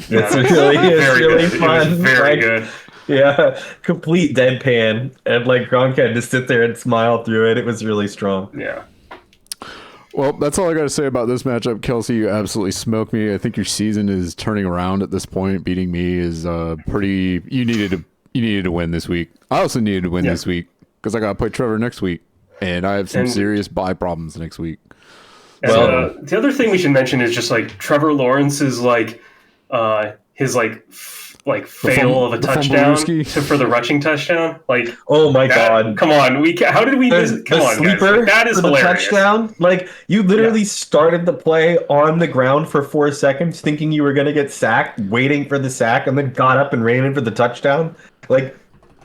It's really fun. It was very good. Yeah, complete deadpan, and like Gronk had to sit there and smile through it. It was really strong. Yeah. Well, that's all I got to say about this matchup. Kelsey, you absolutely smoked me. I think your season is turning around at this point. Beating me is pretty. You needed to win this week. I also needed to win this week because I got to play Trevor next week, and I have some serious bye problems next week. Well, the other thing we should mention is just like Trevor Lawrence's his fail of a touchdown for the rushing touchdown. Like, oh my god! Come on, how did we miss? Come on, sleeper guys. That is hilarious. Touchdown. Like, you literally started the play on the ground for 4 seconds, thinking you were going to get sacked, waiting for the sack, and then got up and ran in for the touchdown. Like,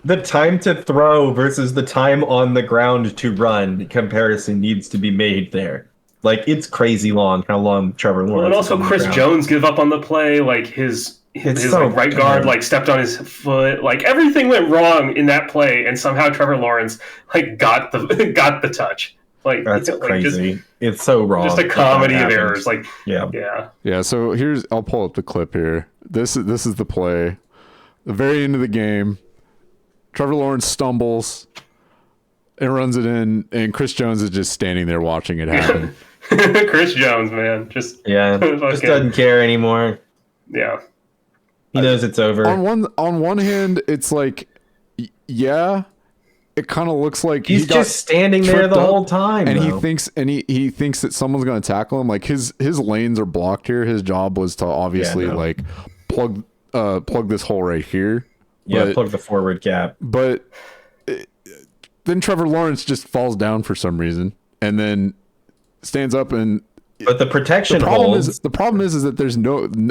the time to throw versus the time on the ground to run comparison needs to be made there. Like, it's crazy long how long Trevor Lawrence. Well, and also Chris Jones give up on the play. Like his right guard stepped on his foot. Like, everything went wrong in that play, and somehow Trevor Lawrence got the touch. Like, that's crazy. It's so wrong. Just a comedy of errors. Like, yeah. So I'll pull up the clip here. This is the play. The very end of the game, Trevor Lawrence stumbles and runs it in, and Chris Jones is just standing there watching it happen. Chris Jones, man, just doesn't care anymore. Yeah, he knows it's over. On one hand, it's like, yeah, it kind of looks like he's just standing there the whole time, and he thinks that someone's going to tackle him. Like, his lanes are blocked here. His job was to obviously plug this hole right here. Yeah, plug the forward gap. But then Trevor Lawrence just falls down for some reason, and then stands up and. But the protection holds. The problem is that there's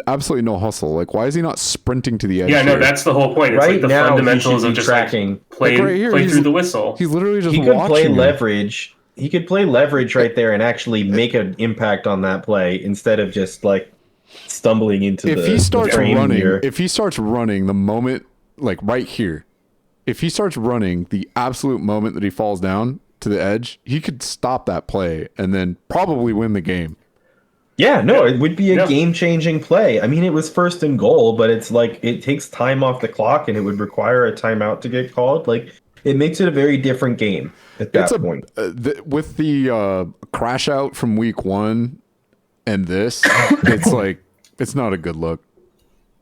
absolutely no hustle. Like, why is he not sprinting to the edge? Yeah, no, that's the whole point. It's right like the now, fundamentals of just tracking. Play through the whistle. He's literally just. He could play leverage. He could play leverage right there and actually make an impact on that play instead of just like stumbling into if he starts running the moment, like right here, if he starts running the absolute moment that he falls down to the edge, he could stop that play and then probably win the game. Yeah, no, it would be a game-changing play. I mean, it was 1st and goal, but it's like it takes time off the clock and it would require a timeout to get called. Like, it makes it a very different game at that point. With the crash out from week 1 and this, it's like, it's not a good look.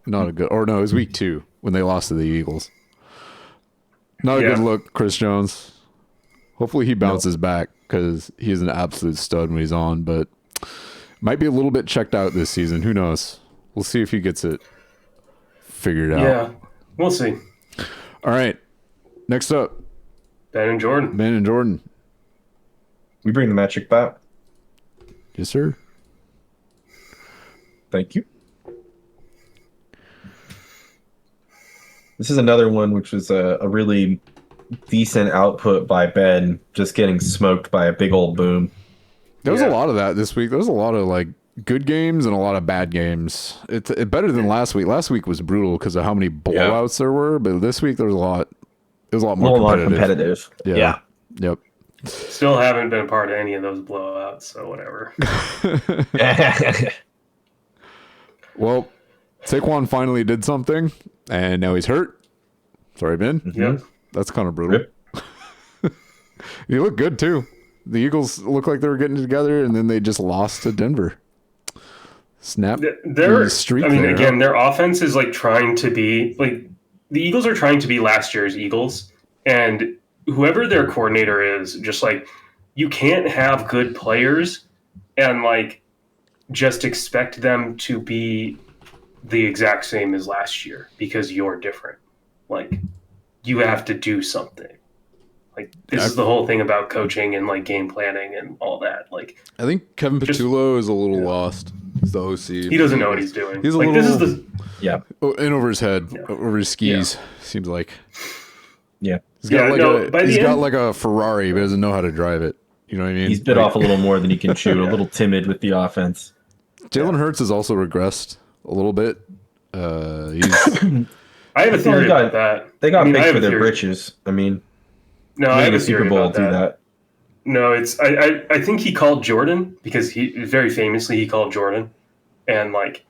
Not a good, or no, it was week 2 when they lost to the Eagles. Not a good look, Chris Jones. Hopefully he bounces back because he's an absolute stud when he's on, but might be a little bit checked out this season. Who knows? We'll see if he gets it figured out. Yeah, we'll see. All right. Next up. Ben and Jordan. We bring the magic back. Yes, sir. Thank you. This is another one which was a really decent output by Ben, just getting smoked by a big old boom. There was a lot of that this week. There was a lot of like good games and a lot of bad games. It's better than last week. Last week was brutal because of how many blowouts there were, but this week there was a lot. It was a lot more competitive. Yeah. Yep. Still haven't been a part of any of those blowouts, so whatever. Well, Saquon finally did something, and now he's hurt. Sorry, Ben. Yep. That's kind of brutal. You look good, too. The Eagles look like they were getting together, and then they just lost to Denver. Snap. Their offense is like trying to be like the Eagles are trying to be last year's Eagles, and whoever their coordinator is, just like you can't have good players and like just expect them to be the exact same as last year because you're different. Like, you have to do something. Like, this is the whole thing about coaching and like game planning and all that. Like, I think Kevin Patullo is a little lost. He's the OC. He doesn't know what he's doing. He's a like, little, this is the in over his head, over his skis. Seems like. Yeah, he's got like a Ferrari, but doesn't know how to drive it. You know what I mean? He's bit off a little more than he can chew. A little timid with the offense. Jalen Hurts has also regressed a little bit. I have a theory about that. They got big for their britches. I mean, no, I have a Super Bowl do that. No, it's I think he called Jordan because he very famously he called Jordan, and like,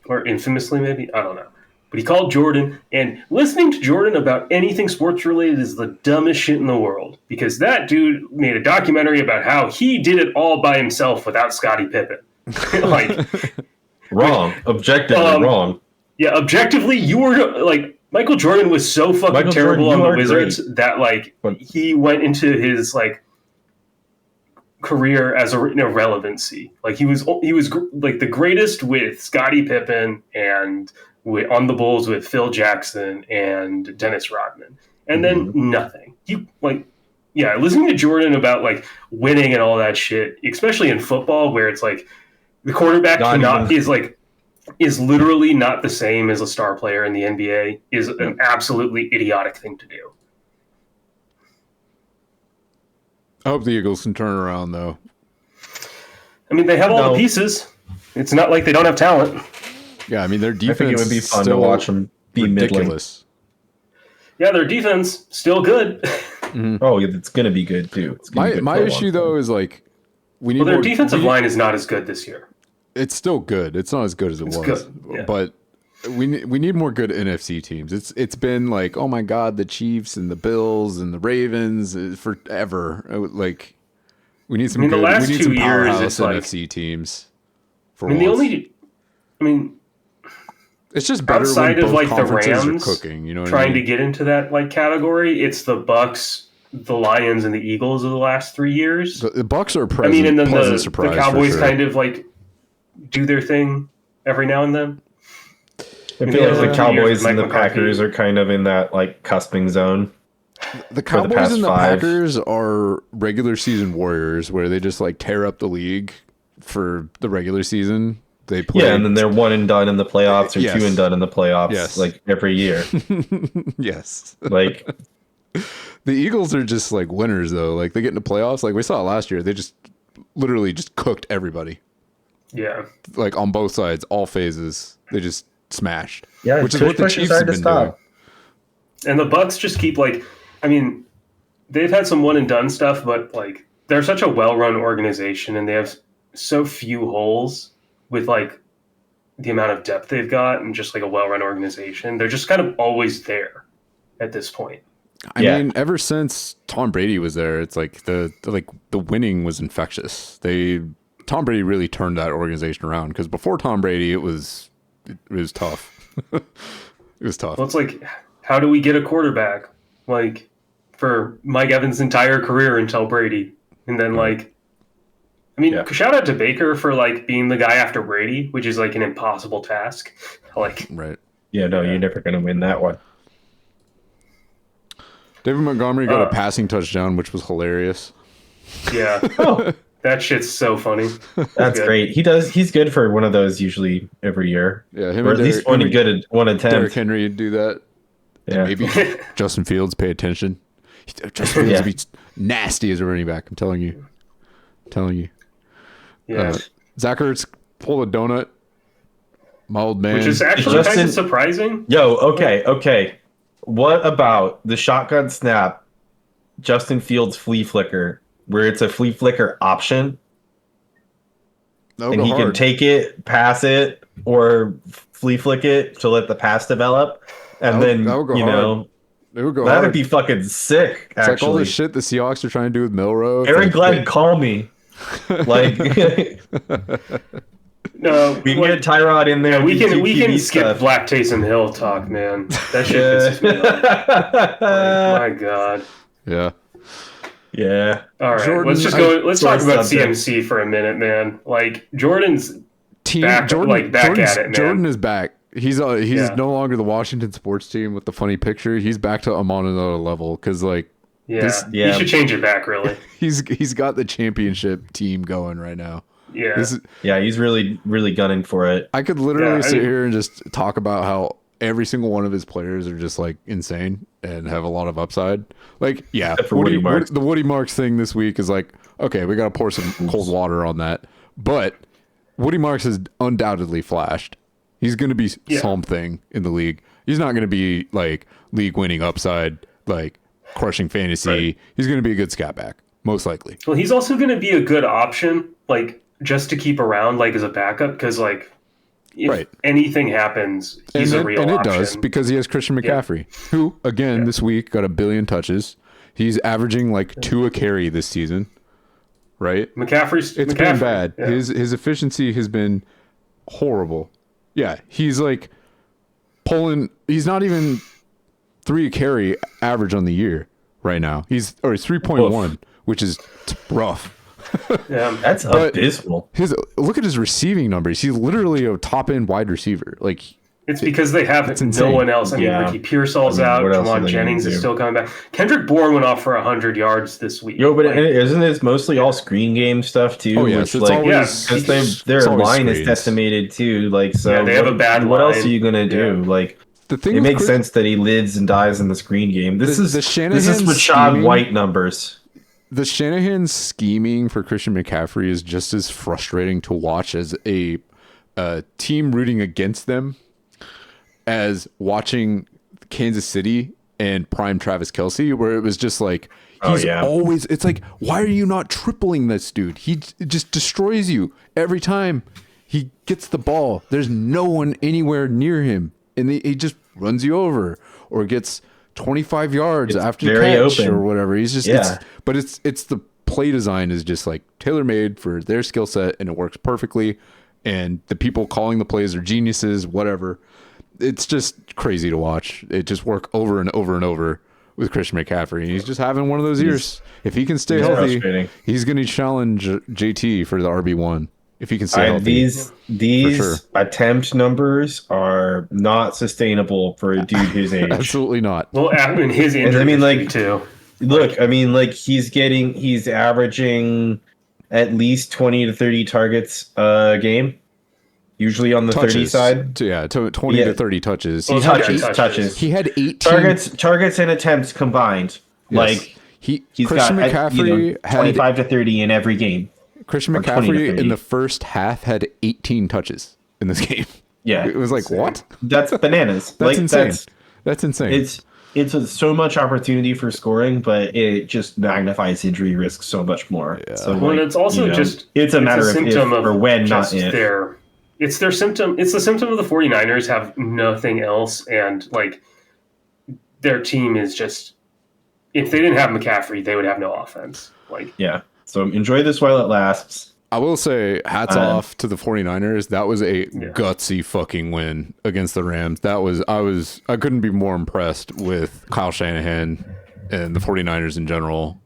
or infamously maybe, I don't know. But he called Jordan, and listening to Jordan about anything sports related is the dumbest shit in the world, because that dude made a documentary about how he did it all by himself without Scottie Pippen. Wrong. Objectively wrong. Yeah, objectively, you were like, Michael Jordan was so fucking terrible on the Wizards that he went into his career as an irrelevancy. Like he was like the greatest with Scottie Pippen and on the Bulls with Phil Jackson and Dennis Rodman, and then nothing. Listening to Jordan about winning and all that shit, especially in football where it's like the quarterback is literally not the same as a star player in the NBA, is an absolutely idiotic thing to do. I hope the Eagles can turn around, though. I mean, they have all the pieces. It's not like they don't have talent. Yeah, I mean, their defense. I think it would be fun to watch them be ridiculous. Yeah, their defense still good. Oh, it's going to be good too. My issue though is we need. Their defensive line is not as good this year. It's still good. It's not as good as it was, but we need more good NFC teams. It's been oh my god, the Chiefs and the Bills and the Ravens forever. We need some. The last 2 years, it's NFC teams. It's just better outside when of both the Rams are cooking. You know, trying to get into that category. It's the Bucks, the Lions, and the Eagles of the last 3 years. The Bucks are pleasant surprise. The Cowboys kind of do their thing every now and then. I feel like the Cowboys and the Packers are kind of in that cusping zone. The Cowboys and the Packers are regular season warriors where they just tear up the league for the regular season. They play. Yeah, and then they're one and done in the playoffs or two and done in the playoffs every year. Yes. The Eagles are just winners though. They get into playoffs. We saw it last year. They just literally just cooked everybody. Yeah. On both sides, all phases. They just smashed. Yeah, which is what the Chiefs have been doing. And the Bucks just keep they've had some one and done stuff, but they're such a well-run organization and they have so few holes with the amount of depth they've got and just a well-run organization. They're just kind of always there at this point. I mean, ever since Tom Brady was there, it's the winning was infectious. Tom Brady really turned that organization around, because before Tom Brady, it was tough. It was tough. Well, it's how do we get a quarterback for Mike Evans' entire career until Brady, and then shout out to Baker for being the guy after Brady, which is an impossible task. Right. Yeah, no, you're never going to win that one. David Montgomery got a passing touchdown, which was hilarious. Yeah. That shit's so funny. That's great. He's good for one of those usually every year. Yeah, or at least one attempt. Derrick Henry would do that. Yeah. And maybe Justin Fields, pay attention. Justin Fields would be nasty as a running back. I'm telling you. Yeah. Zach Ertz pulled a donut. My old man. Which is actually kind of surprising. Yo, okay. What about the shotgun snap, Justin Fields flea flicker, where it's a flea flicker option? And he can take it, pass it, or flea flick it to let the pass develop. And then, that'd be fucking sick, it's actually. All the shit the Seahawks are trying to do with Milrow. Eric Glenn, call me. No, we can get Tyrod in there. We can skip Black Taysom Hill talk, man. That shit pisses me off. My God. Yeah. Yeah. All right. Jordan, let's talk about CMC for a minute, man. Jordan's back at it, man. Jordan is back. He's no longer the Washington sports team with the funny picture. He's back to on another level because he should change it back, really. He's got the championship team going right now. Yeah. He's really, really gunning for it. I could literally sit here and just talk about how every single one of his players are just insane and have a lot of upside. The Woody Marks thing this week is okay, we got to pour some cold water on that. But Woody Marks has undoubtedly flashed. He's going to be something in the league. He's not going to be league winning upside, crushing fantasy. Right. He's going to be a good scat back, most likely. Well, he's also going to be a good option, just to keep around, as a backup, because if anything happens, he's a real option. And it does, because he has Christian McCaffrey, who, again, this week got 1 billion touches. He's averaging like 2 a carry this season, right? It's been bad. Yeah. His efficiency has been horrible. Yeah, he's like he's not even 3 a carry average on the year right now. He's 3.1, which is rough. Yeah, that's abysmal. Look at his receiving numbers. He's literally a top end wide receiver. Like, it's because they have no one else. I mean, Ricky Pearsall's out. Jawan Jennings is still coming back. Kendrick Bourne went off for 100 yards this week. But isn't this mostly all screen game stuff too? Oh yes, because their line is decimated too. Like, so they have a bad line. What else are you gonna do? Like, the thing it makes sense that he lives and dies in the screen game. This is Rashad White numbers. The Shanahan scheming for Christian McCaffrey is just as frustrating to watch as a team rooting against them as watching Kansas City and prime Travis Kelsey, where it was just like, always, it's like, why are you not tripling this dude? He just destroys you every time he gets the ball. There's no one anywhere near him, and he just runs you over or gets 25 yards after the catch or whatever. He's just, it's the play design is just like tailor-made for their skill set, and it works perfectly. And the people calling the plays are geniuses, whatever. It's just crazy to watch. It just work over and over and over with Christian McCaffrey. He's just having one of those years. If he can stay healthy, he's going to challenge JT for the RB1. If he can stay healthy. These attempt numbers are not sustainable for a dude his age. Absolutely not. Well, in his injury too. Look, I mean, like, he's averaging at least 20 to 30 targets a game. Usually on the 30 side. 20 to 30 touches. He touches. He had 18 targets and attempts combined. Yes. Like, he's Christian got McCaffrey 25 to 30 in every game. Christian McCaffrey in the first half had 18 touches in this game. Yeah. It was like, what? That's bananas. That's insane. That's insane. It's so much opportunity for scoring, but it just magnifies injury risk so much more. Yeah. So, it's also it's a matter of if or when, not if. It's their symptom. It's the symptom of the 49ers have nothing else, and like their team is just, if they didn't have McCaffrey, they would have no offense. Like, yeah. So enjoy this while it lasts. I will say hats off to the 49ers. That was a gutsy fucking win against the Rams. I couldn't be more impressed with Kyle Shanahan and the 49ers in general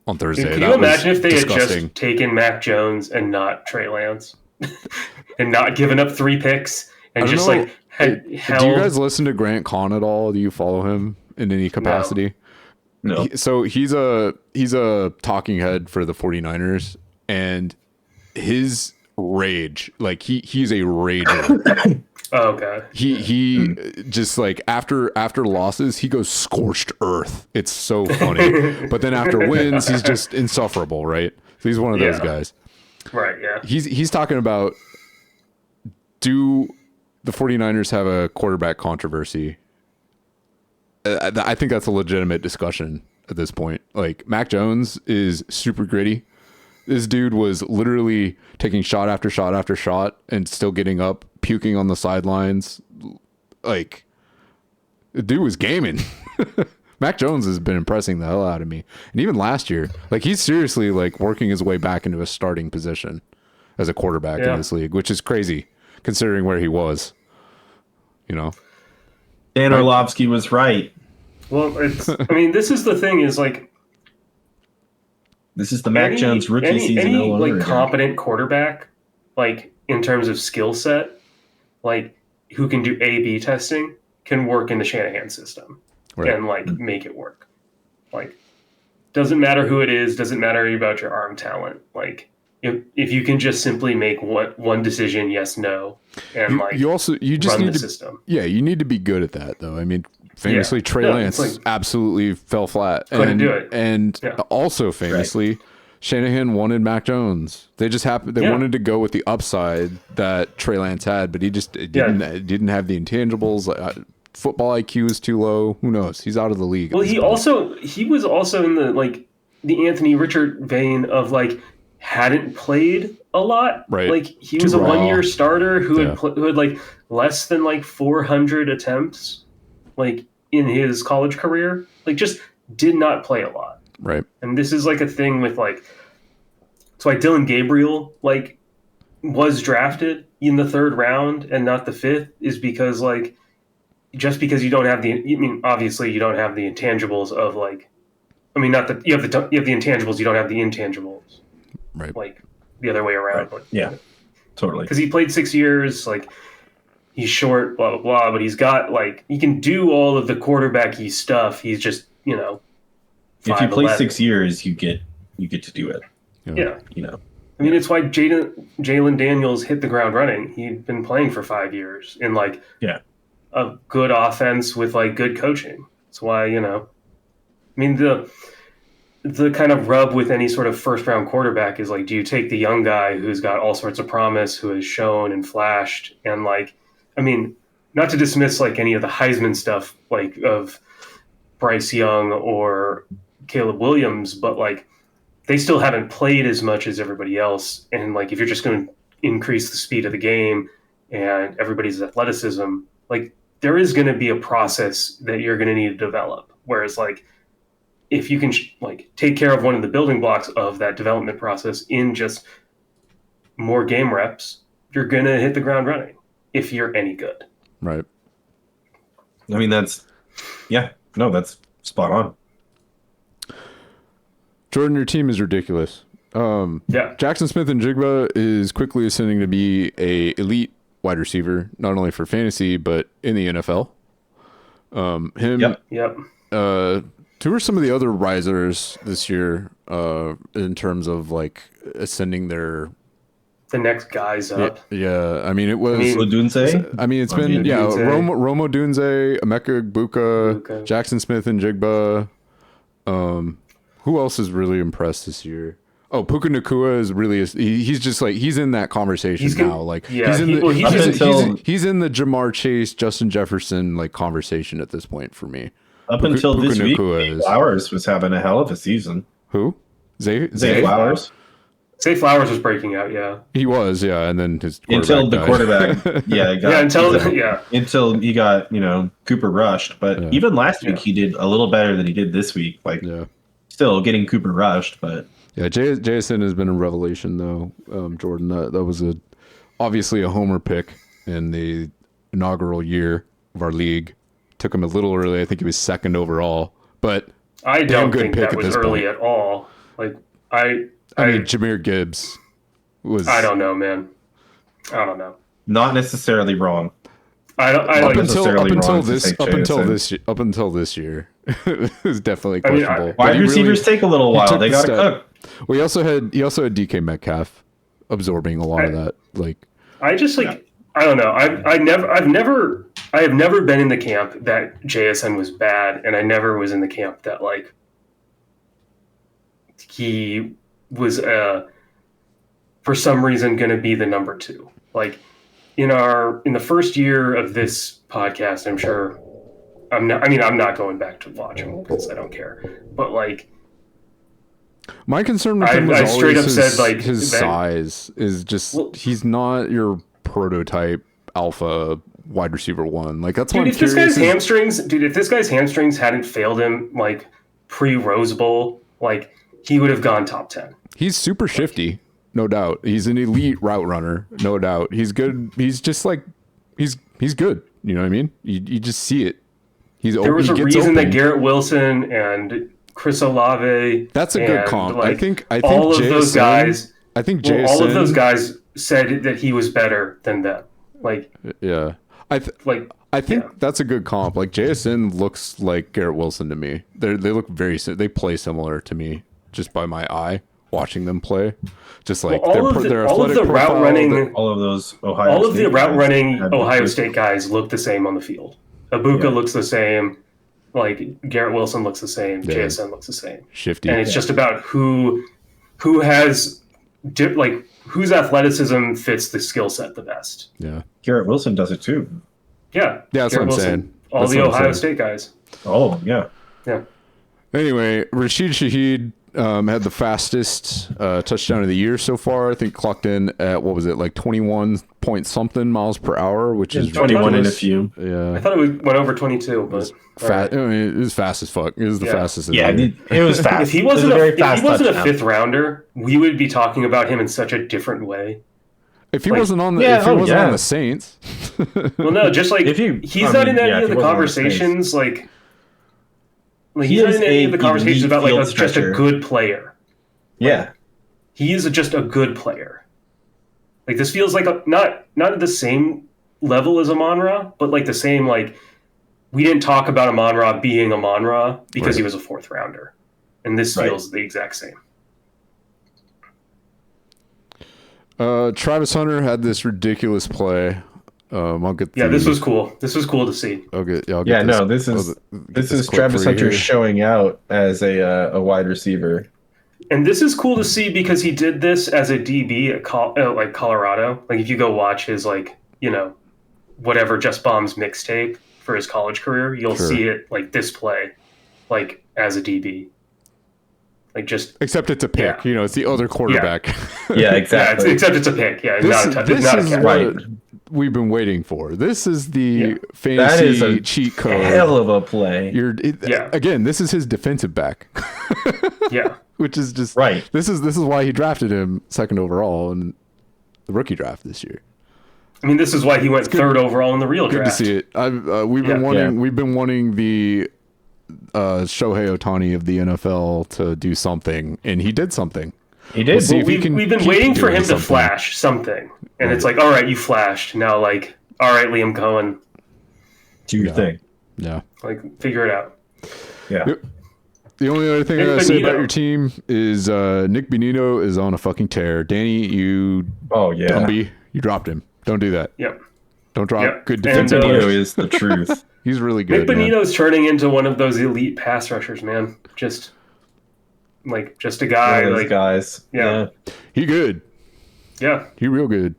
on Thursday. Can you imagine if they had just taken Mac Jones and not Trey Lance? And not given up 3 picks and just do you guys listen to Grant Conn at all? Do you follow him in any capacity? No. So he's a talking head for the 49ers, and his rage, like he's a rager. Oh, okay. He just like after losses, he goes scorched earth. It's so funny. But then after wins, he's just insufferable, right? So he's one of those guys. Right, yeah. He's talking about, do the 49ers have a quarterback controversy? I think that's a legitimate discussion at this point. Like, Mac Jones is super gritty. This dude was literally taking shot after shot after shot and still getting up, puking on the sidelines. Like, the dude was gaming. Mac Jones has been impressing the hell out of me. And even last year, like, he's seriously like working his way back into a starting position as a quarterback in this league, which is crazy considering where he was, you know. Dan Orlovsky was right. Well, this is the thing is, like, this is the Mac Jones rookie season. Any like competent quarterback, like in terms of skill set, like who can do A/B testing, can work in the Shanahan system and like make it work. Like, doesn't matter who it is, doesn't matter about your arm talent. Like, if you can just simply make one decision, yes, no, and you just run need the system. Yeah, you need to be good at that, though. I mean, famously, Trey Lance absolutely fell flat. Couldn't do it. And also famously, Shanahan wanted Mac Jones. They just happened. They wanted to go with the upside that Trey Lance had, but he just didn't have the intangibles. Football IQ is too low. Who knows? He's out of the league. Well, he was also in the Anthony Richard vein of like hadn't played a lot. Right. Like he was a 1-year starter who had like less than like 400 attempts, like in his college career. Like just did not play a lot. Right. And this is like a thing with like, that's why Dylan Gabriel like was drafted in the 3rd round and not the 5th, is because like, just because you don't have obviously you don't have the intangibles of like, not that you have the intangibles, you don't have the intangibles. Right. Like the other way around. Right. Like, yeah, totally. Because he played 6 years, like he's short, blah, blah, blah, but he's got like, he can do all of the quarterbacky stuff. He's just, if you play 6 years, you get to do it. Yeah. It's why Jalen Daniels hit the ground running. He'd been playing for 5 years in like a good offense with like good coaching. That's why, the kind of rub with any sort of first round quarterback is like, do you take the young guy who's got all sorts of promise, who has shown and flashed, and like, not to dismiss like any of the Heisman stuff like of Bryce Young or Caleb Williams, but like they still haven't played as much as everybody else. And like, if you're just going to increase the speed of the game and everybody's athleticism, like there is going to be a process that you're going to need to develop. Whereas like, if you can like take care of one of the building blocks of that development process in just more game reps, you're going to hit the ground running if you're any good. Right. That's spot on. Jordan, your team is ridiculous. Jackson Smith-Njigba is quickly ascending to be a elite wide receiver, not only for fantasy, but in the NFL. Who are some of the other risers this year in terms of like ascending the next guys up? Yeah. It was Odunze. It's been Romo Dunze, Emeka Egbuka, Jackson Smith-Njigba. Who else is really impressed this year? Oh, Puka Nacua is really he's just like he's in that conversation now. Like he's in the Jamar Chase, Justin Jefferson like conversation at this point for me. Up until this week, Flowers was having a hell of a season. Who? Zay Flowers. Zay Flowers was breaking out, yeah. He was, yeah, and then his until the quarterback, until he got Cooper rushed. But even last week, he did a little better than he did this week. Like, still getting Cooper rushed, but JSN has been a revelation though. Jordan, that was obviously a homer pick in the inaugural year of our league. Took him a little early. I think he was 2nd overall, but I don't think that was early at all. Like Jahmyr Gibbs was. I don't know, man. I don't know. Not necessarily wrong. Up until this year, it was definitely questionable. Wide receivers take a little while. They got to cook. Well, he also had DK Metcalf absorbing a lot of that. Like, I just like I don't know. I have never been in the camp that JSN was bad, and I never was in the camp that like he was for some reason going to be the number 2. Like in the first year of this podcast, I'm sure I'm not going back to watch him because I don't care. But like my concern with him was always his size is just he's not your prototype alpha wide receiver 1. Like that's if this guy's hamstrings hadn't failed him like pre-Rose Bowl, like he would have gone top 10. He's super shifty, no doubt. He's an elite route runner, no doubt. He's good. He's just like he's good. You know what I mean? You just see it. There was a reason that Garrett Wilson and Chris Olave. That's a good comp. Like, I think all of those guys. I think all of those guys said that he was better than them. Like I think that's a good comp. Like JSN looks like Garrett Wilson to me. They look they play similar to me just by my eye watching them play. Just like all of the route running, all of those route running Ohio State guys look the same on the field. Egbuka looks the same. Like Garrett Wilson looks the same. JSN looks the same. Shifty, and it's just about who has like whose athleticism fits the skill set the best. Yeah, Garrett Wilson does it too. Yeah, that's Garrett what I'm saying. All the Ohio State guys. Oh yeah. Yeah. Anyway, Rashid Shaheed had the fastest touchdown of the year so far. I think clocked in at, what was it, like 21 point something miles per hour, which is 21 ridiculous. and a few. Yeah. I thought it went over 22, but I mean, it was fast as fuck. It was the fastest. Yeah, it was fast. If he wasn't a fifth rounder, we would be talking about him in such a different way. If he wasn't on the Saints. Well, no, just like he's not in any of the conversations. Like he's not in any of the conversations about like just a good player. Yeah, like, he is just a good player. Like this feels like not at the same level as Amon-Ra, but like the same, like we didn't talk about Amon-Ra being Amon-Ra because he was a fourth rounder, and this feels the exact same. Travis Hunter had this ridiculous play. This was cool. This was cool to see. This is Travis Hunter showing out as a wide receiver. And this is cool to see because he did this as a DB at like Colorado. Like if you go watch his whatever Just Bombs mixtape for his college career, you'll see it like this play, like as a DB. Like just except it's a pick, it's the other quarterback. Yeah, exactly. Except it's a pick. Yeah, this is what we've been waiting for. This is the fantasy cheat code. Hell of a play. Again, this is his defensive back. Yeah, which is just right. This is why he drafted him second overall in the rookie draft this year. I mean, this is why he went third overall in the real draft. Good to see it. We've been wanting the Shohei Ohtani of the NFL to do something, and he did something. He did. We've been waiting for him to flash something, and it's like, all right, you flashed. Now, like, all right, Liam Cohen, do your thing. Yeah, like figure it out. Yeah. The only other thing I gotta say about your team is Nick Bonito is on a fucking tear. Danny, you dropped him. Don't do that. Yep. Don't drop. Yep. Good defense. Nick Bonito is the truth. He's really good. Nick Bonito's turning into one of those elite pass rushers, man. Just a guy. Like guys. Yeah. He good. Yeah. He real good.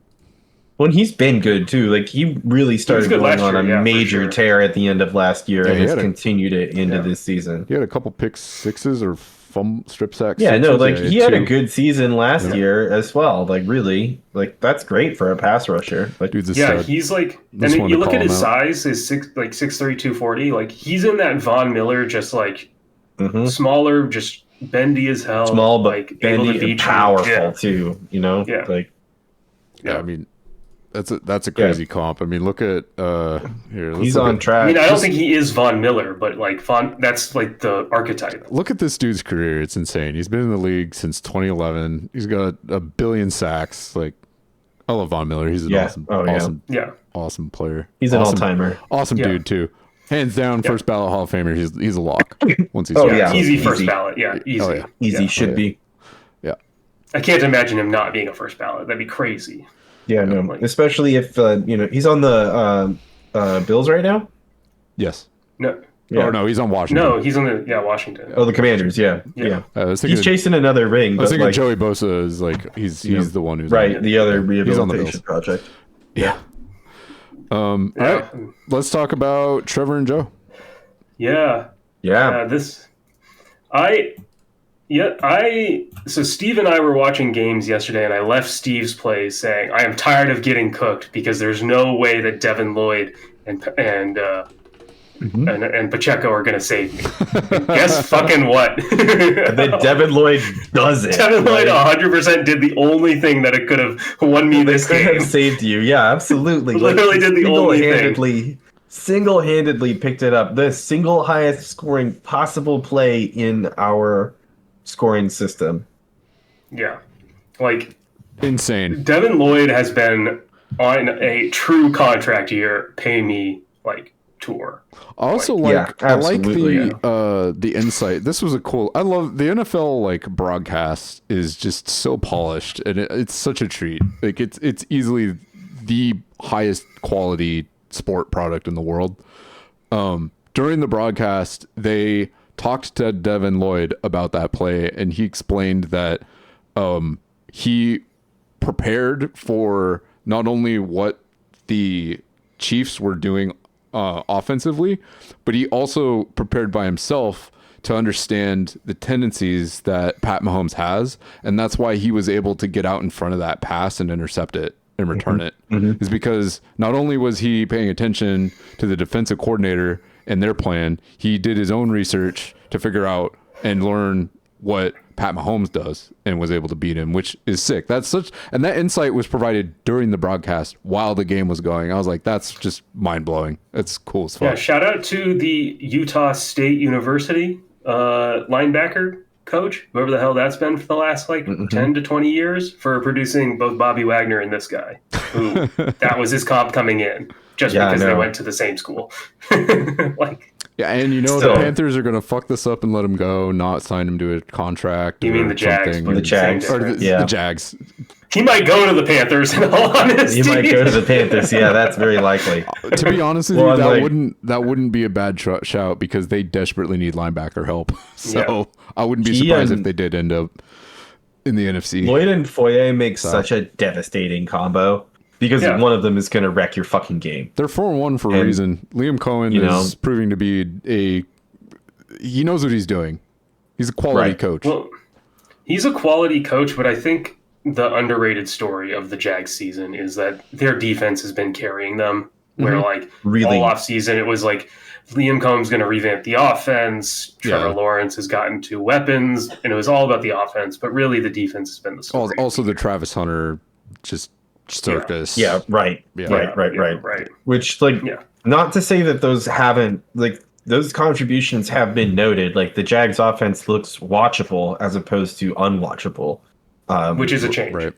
Well, he's been good too. Like he really started going on a major tear at the end of last year, and has continued it into this season. He had a couple pick sixes or strip sacks. Yeah, he had a good season last year as well. Like really, like that's great for a pass rusher. Like, he's like, and you look at his size, his 6'3", 240. Like he's in that Von Miller, just like smaller, just bendy as hell. Small but like bendy and powerful too. I mean. That's a crazy comp. I mean, look at he's on track. I mean, I don't think he is Von Miller, but like that's like the archetype. Look at this dude's career. It's insane. He's been in the league since 2011. He's got a billion sacks. Like, I love Von Miller. He's an awesome player. He's an all-timer. Awesome dude too. Hands down, first ballot Hall of Famer. He's a lock. Once he's easy first ballot. Yeah, easy. Oh, yeah. Easy should be. Yeah. I can't imagine him not being a first ballot. That'd be crazy. Yeah, no. Especially if he's on the Bills right now. Yes. No. Yeah. Or no, he's on Washington. No, he's on the Washington. Oh, the Commanders. Yeah. He's chasing another ring. I was thinking Joey Bosa is like he's the one who's right. The other rehabilitation project. Yeah. All right. Let's talk about Trevor and Joe. Yeah. So Steve and I were watching games yesterday, and I left Steve's plays saying, I am tired of getting cooked because there's no way that Devin Lloyd and Pacheco are going to save me. And guess fucking what? That Devin Lloyd does it. Devin Lloyd 100% did the only thing that it could have won me this game. Could have saved you. Yeah, absolutely. Literally did the only thing. Single-handedly picked it up. The single highest scoring possible play in our scoring system. Yeah. Like insane. Devin Lloyd has been on a true contract year, pay me like tour. Also I like the insight. This was I love the NFL like broadcast is just so polished, and it's such a treat. Like it's easily the highest quality sport product in the world. During the broadcast, they talked to Devin Lloyd about that play, and he explained that he prepared for not only what the Chiefs were doing offensively, but he also prepared by himself to understand the tendencies that Pat Mahomes has, and that's why he was able to get out in front of that pass and intercept it and return it. Is because not only was he paying attention to the defensive coordinator and their plan, he did his own research to figure out and learn what Pat Mahomes does and was able to beat him, which is sick. And that insight was provided during the broadcast while the game was going. I was like, that's just mind blowing. It's cool as fuck. Yeah, shout out to the Utah State University linebacker coach, whoever the hell that's been for the last 10 to 20 years, for producing both Bobby Wagner and this guy, who that was his comp coming in just because they went to the same school. Yeah, and the Panthers are going to fuck this up and let him go, not sign him to a contract. You mean the Jags? The Jags. The Jags. He might go to the Panthers, in all honesty. He might go to the Panthers. Yeah, that's very likely. To be honest with you, that wouldn't be a bad shout because they desperately need linebacker help. So I wouldn't be surprised if they did end up in the NFC. Lloyd and Foye make such a devastating combo. Because one of them is going to wreck your fucking game. They're 4-1 for a reason. Liam Cohen is proving to be he knows what he's doing. He's a quality coach. Well, he's a quality coach, but I think the underrated story of the Jags season is that their defense has been carrying them. Where all off season it was like Liam Cohen's going to revamp the offense. Trevor Lawrence has gotten 2 weapons, and it was all about the offense. But really, the defense has been the story. Also, the Travis Hunter circus. Yeah, right. Which, not to say that those haven't, those contributions have been noted. The Jags offense looks watchable as opposed to unwatchable. Which is a change. Right.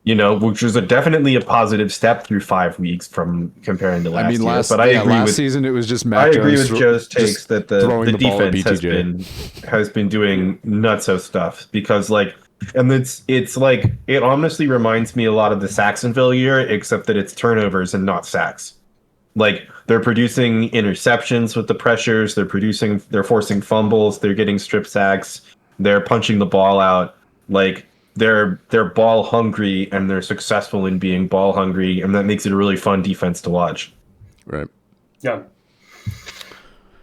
Which was definitely a positive step through 5 weeks from comparing to last year. But I agree last season it was just Matt Jones. I agree with Joe's takes that the defense has been doing nutso stuff because and it honestly reminds me a lot of the Saxonville year, except that it's turnovers and not sacks. They're producing interceptions with the pressures, they're forcing fumbles, they're getting strip sacks, they're punching the ball out. They're ball hungry and they're successful in being ball hungry, and that makes it a really fun defense to watch. Right. Yeah.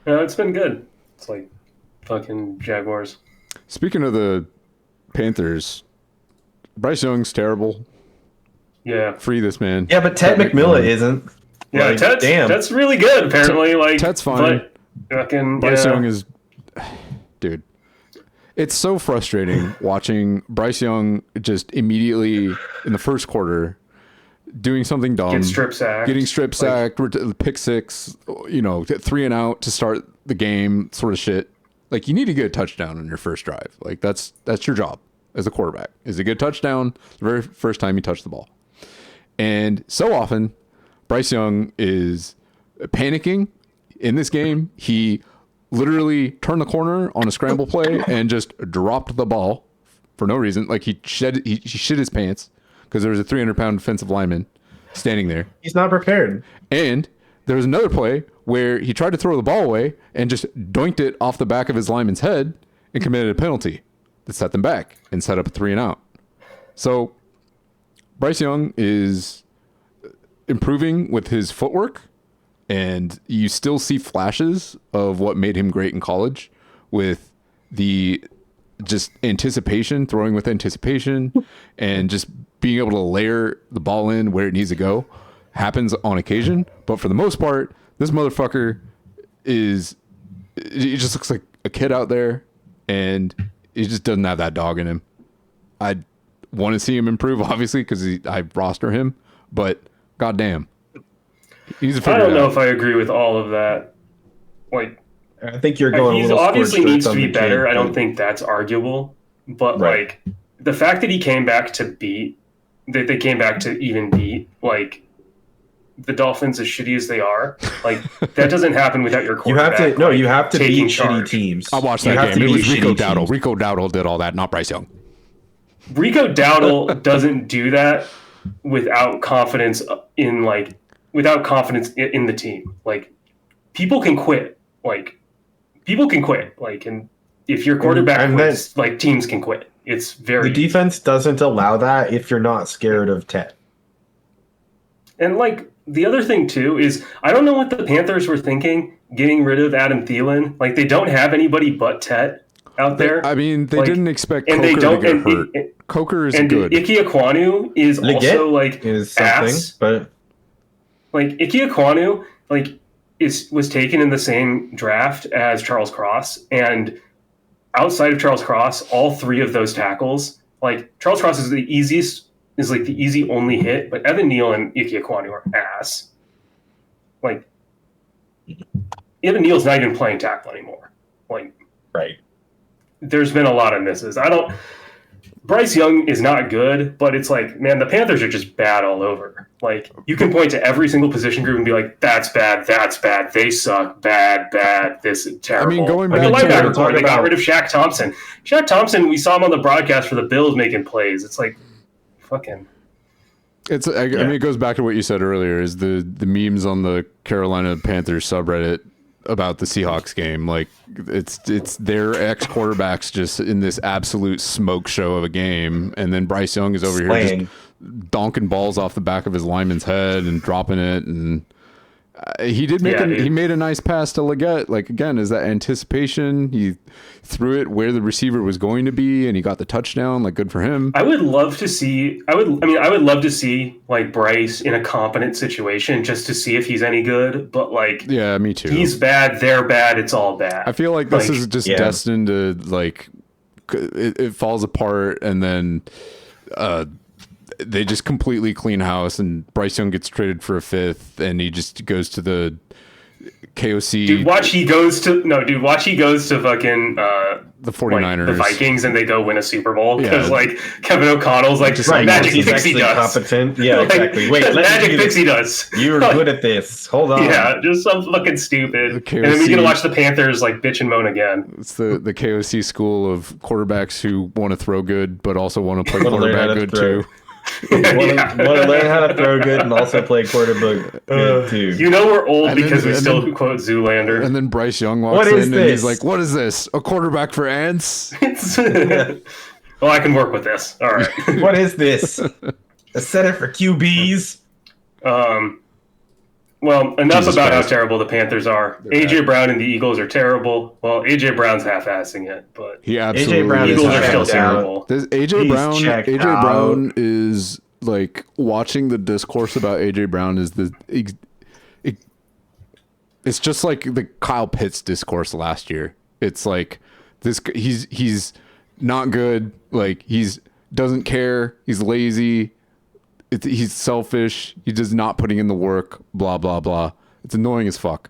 Yeah, it's been good. It's like fucking Jaguars. Speaking of the Panthers, Bryce Young's terrible. Yeah. Free this man. Yeah, but Ted McMillan isn't. Yeah, Ted's really good, apparently. Ted's fine. Bryce Young is... Dude. It's so frustrating watching Bryce Young just immediately in the first quarter doing something dumb. Getting strip sacked, pick six, 3 and out to start the game, sort of shit. You need to get a touchdown on your first drive. That's your job as a quarterback, is to get a touchdown the very first time you touch the ball. And so often, Bryce Young is panicking in this game. He literally turned the corner on a scramble play and just dropped the ball for no reason. He shit his pants because there was a 300-pound defensive lineman standing there. He's not prepared. And there was another play where he tried to throw the ball away and just doinked it off the back of his lineman's head and committed a penalty that set them back and set up a 3 and out. So Bryce Young is improving with his footwork, and you still see flashes of what made him great in college with the just anticipation, throwing with anticipation, and just being able to layer the ball in where it needs to go. Happens on occasion, but for the most part, this motherfucker he just looks like a kid out there, and he just doesn't have that dog in him. I want to see him improve, obviously, because I roster him, but goddamn. I don't know if I agree with all of that. I think you're going. He obviously needs to be better. I don't think that's arguable, but the fact that he came back to beat, that they came back to even beat, the Dolphins, as shitty as they are, that doesn't happen without your quarterback. You have to beat shitty teams. I watched that game. It was Rico Dowdle. Rico Dowdle did all that, not Bryce Young. Rico Dowdle doesn't do that without confidence in the team. People can quit. And if your quarterback quits, teams can quit. It's very. The defense doesn't allow that if you're not scared of Ted. And the other thing too is I don't know what the Panthers were thinking getting rid of Adam Thielen. Like, they don't have anybody but Tet out there. I mean, they didn't expect and Coker they don't, to get hurt. Coker is good. And Ike Ekwonu is also like is something, ass. but like Ike Ekwonu was taken in the same draft as Charles Cross, and outside of Charles Cross, all three of those tackles, like Charles Cross is the easy only hit, but Evan Neal and Ike Ekwonu are ass. Like, Evan Neal's not even playing tackle anymore. Like, right. There's been a lot of misses. Bryce Young is not good, but it's like, man, the Panthers are just bad all over. Like, you can point to every single position group and be like, that's bad, they suck, bad, this is terrible. I mean, going like back the linebacker core, they got about rid of Shaq Thompson. Shaq Thompson, we saw him on the broadcast for the Bills making plays. It's like, fucking. I mean, it goes back to what you said earlier, is the memes on the Carolina Panthers subreddit about the Seahawks game. Like, it's their ex-quarterbacks just in this absolute smoke show of a game, and then Bryce Young is over here just donking balls off the back of his lineman's head and dropping it, and he did make he made a nice pass to Leggett. Like, again, is that anticipation? He threw it where the receiver was going to be, and he got the touchdown. Like, good for him. I would love to see. I would love to see like Bryce in a competent situation just to see if he's any good. But like, yeah, me too. He's bad. They're bad. It's all bad. I feel like this is just destined to like it falls apart, and then they just completely clean house, and Bryce Young gets traded for a fifth, and he just goes to the KOC. Dude, watch he goes to fucking the 49ers, the Vikings, and they go win a Super Bowl because like Kevin O'Connell's like magic pixie does. Competent. Yeah, exactly. Wait, magic pixie does. You're good at this. Hold on. Yeah, just some fucking stupid. And then we get to watch the Panthers like bitch and moan again. It's the KOC school of quarterbacks who want to throw good but also want to play quarterback good too. Want to learn how to throw good and also play quarterback good too. You know we're old because we still quote Zoolander. And then Bryce Young walks in and he's like, "What is this? A quarterback for ants?" Well, I can work with this. All right. What is this? A center for QBs? Well, enough about how terrible the Panthers are. AJ Brown and the Eagles are terrible. Well, AJ Brown's half-assing it, but he absolutely AJ Brown Eagles are still terrible. AJ Brown is like, watching the discourse about AJ Brown is it's just like the Kyle Pitts discourse last year. It's like this he's not good, like he's doesn't care, he's lazy. He's selfish. He does not putting in the work. Blah blah blah. It's annoying as fuck.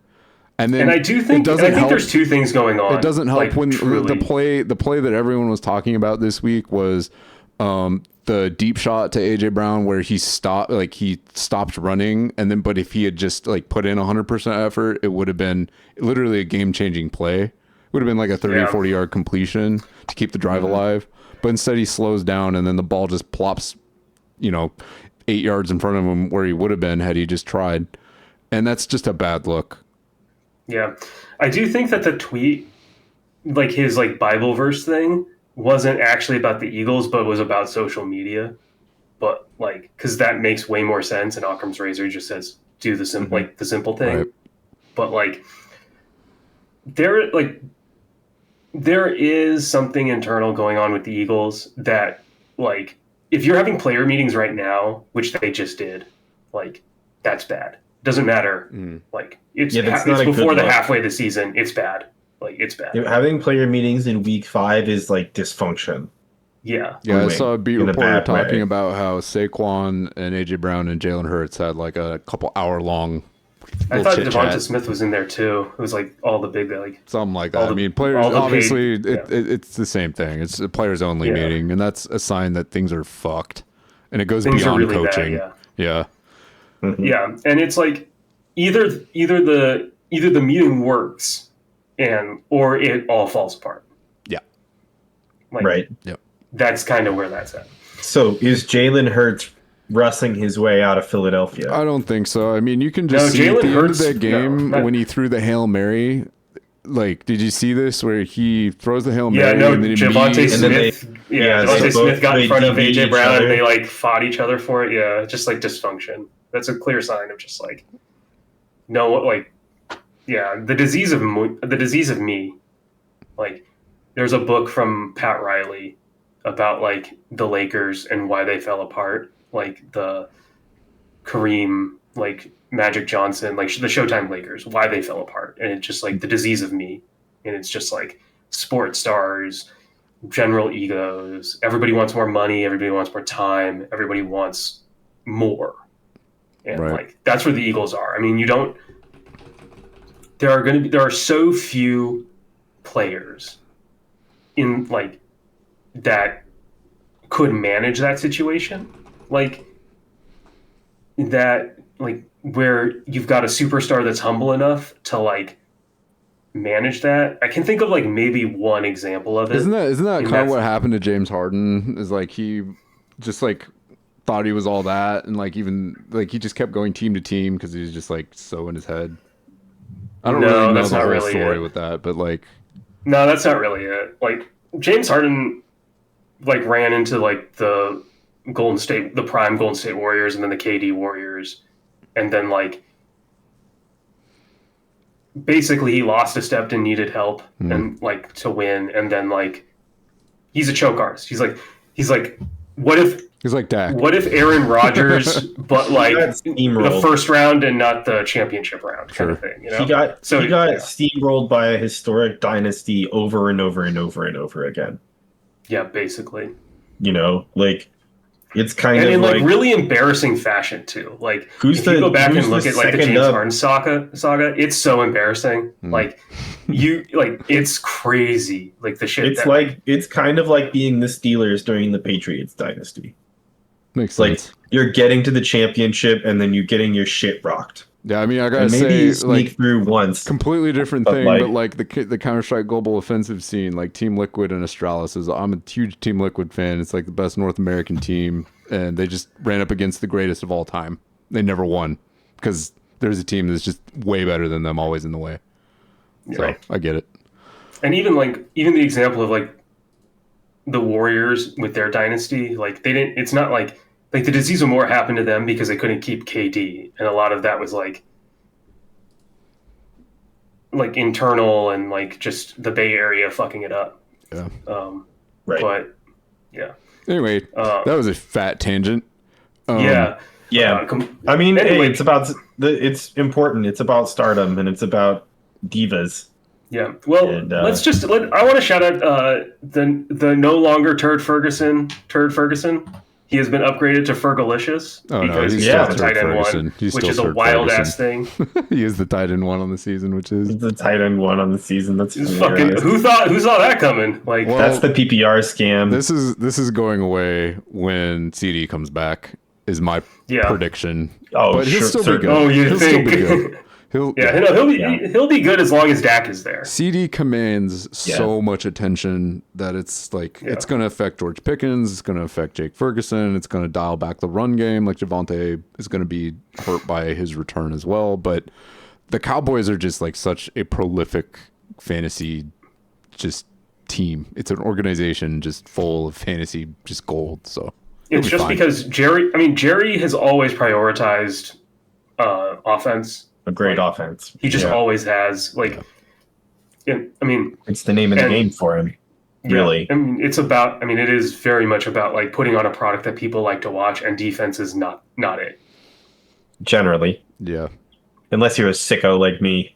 And I do think there's two things going on. It doesn't help like, when truly. the play that everyone was talking about this week was the deep shot to AJ Brown where he stopped running, and then but if he had just like put in 100% effort, it would have been literally a game-changing play. It would have been like a 30-40 yard completion to keep the drive alive. But instead he slows down, and then the ball just plops, 8 yards in front of him where he would have been had he just tried. And that's just a bad look. Yeah. I do think that the tweet, like his like Bible verse thing, wasn't actually about the Eagles, but was about social media. But like, because that makes way more sense. And Occam's razor just says, do the simple thing. Right. But like, there is something internal going on with the Eagles that like, if you're having player meetings right now, which they just did, like, that's bad. Doesn't matter. Like, it's before the halfway of the season. It's bad. Like, it's bad. Having player meetings in week 5 is like dysfunction. Yeah. Yeah, I saw a beat reporter talking about how Saquon and AJ Brown and Jalen Hurts had like a couple hour long. I thought Devonta Smith was in there too. It was like all the big something like that. I mean, players obviously it's the same thing. It's a players only meeting, and that's a sign that things are fucked, and it goes beyond really coaching. Bad, yeah. Yeah, and it's like either the meeting works, or it all falls apart. Yeah. Like, right. Yep. That's kind of where that's at. So is Jalen Hurts wrestling his way out of Philadelphia? I don't think so. I mean, you can just see at the end of that game when he threw the Hail Mary. Like, did you see this where he throws the Hail Mary? And then Devontae Smith got in front of AJ Brown and they like fought each other for it. Yeah, just like dysfunction. That's a clear sign of just like the disease of me. Like, there's a book from Pat Riley about like the Lakers and why they fell apart, like the Kareem, like Magic Johnson, like the Showtime Lakers, why they fell apart, and it's just like the disease of me, and it's just like sports stars, general egos. Everybody wants more money. Everybody wants more time. Everybody wants more, and like that's where the Eagles are. I mean, there are so few players in like that could manage that situation, like that, like where you've got a superstar that's humble enough to like manage that. I can think of like maybe one example of it. Isn't that kind of what happened to James Harden? Is like he just like thought he was all that, and like even like he just kept going team to team because he was just like so in his head. I don't really know the whole story with that, but like, no, that's not really it. Like James Harden, like ran into like the prime Golden State Warriors, and then the KD Warriors, and then like basically he lost a step and needed help and like to win, and then like he's a choke artist. He's like, what if? He's like Dak. What if Aaron Rodgers, but like the first round and not the championship round kind of thing? You know? He got steamrolled by a historic dynasty over and over and over and over again. Yeah, basically. You know, like it's kind and of in like really embarrassing fashion too. Like if you go back and look at like the James Harden saga, it's so embarrassing. Like it's crazy. Like the shit. It's kind of like being the Steelers during the Patriots dynasty. Makes sense. Like you're getting to the championship and then you're getting your shit rocked. Yeah, I mean, I gotta say, maybe you sneak through once. Completely different thing, but like the Counter-Strike Global Offensive scene, like Team Liquid and Astralis I'm a huge Team Liquid fan. It's like the best North American team, and they just ran up against the greatest of all time. They never won because there's a team that's just way better than them, always in the way. Yeah. So I get it. And even the example of like the Warriors with their dynasty, like they didn't. It's not like the disease of more happened to them because they couldn't keep KD, and a lot of that was like internal and like just the Bay Area fucking it up. Yeah. Right. But yeah. Anyway, that was a fat tangent. Yeah. I mean, anyway, it's important. It's about stardom and it's about divas. Yeah. Well, I want to shout out the no longer Turd Ferguson. He has been upgraded to Fergalicious because he's the tight end one, which is a wild ass thing. He is the tight end one on the season, he's the tight end one on the season. That's fucking who saw that coming? Like that's the PPR scam. This is going away when CD comes back. Is my prediction. Oh, but he'll still be good. Oh, he'll still be good. He'll be good as long as Dak is there. CD commands so much attention that it's like it's going to affect George Pickens, it's going to affect Jake Ferguson, it's going to dial back the run game. Like Javonte is going to be hurt by his return as well. But the Cowboys are just like such a prolific fantasy just team. It's an organization just full of fantasy just gold. So it's just because Jerry has always prioritized offense. A great offense. He just always has. Like, I mean, it's the name of the game for him. Really. I mean, it is very much about like putting on a product that people like to watch, and defense is not it. Generally. Yeah. Unless you're a sicko like me.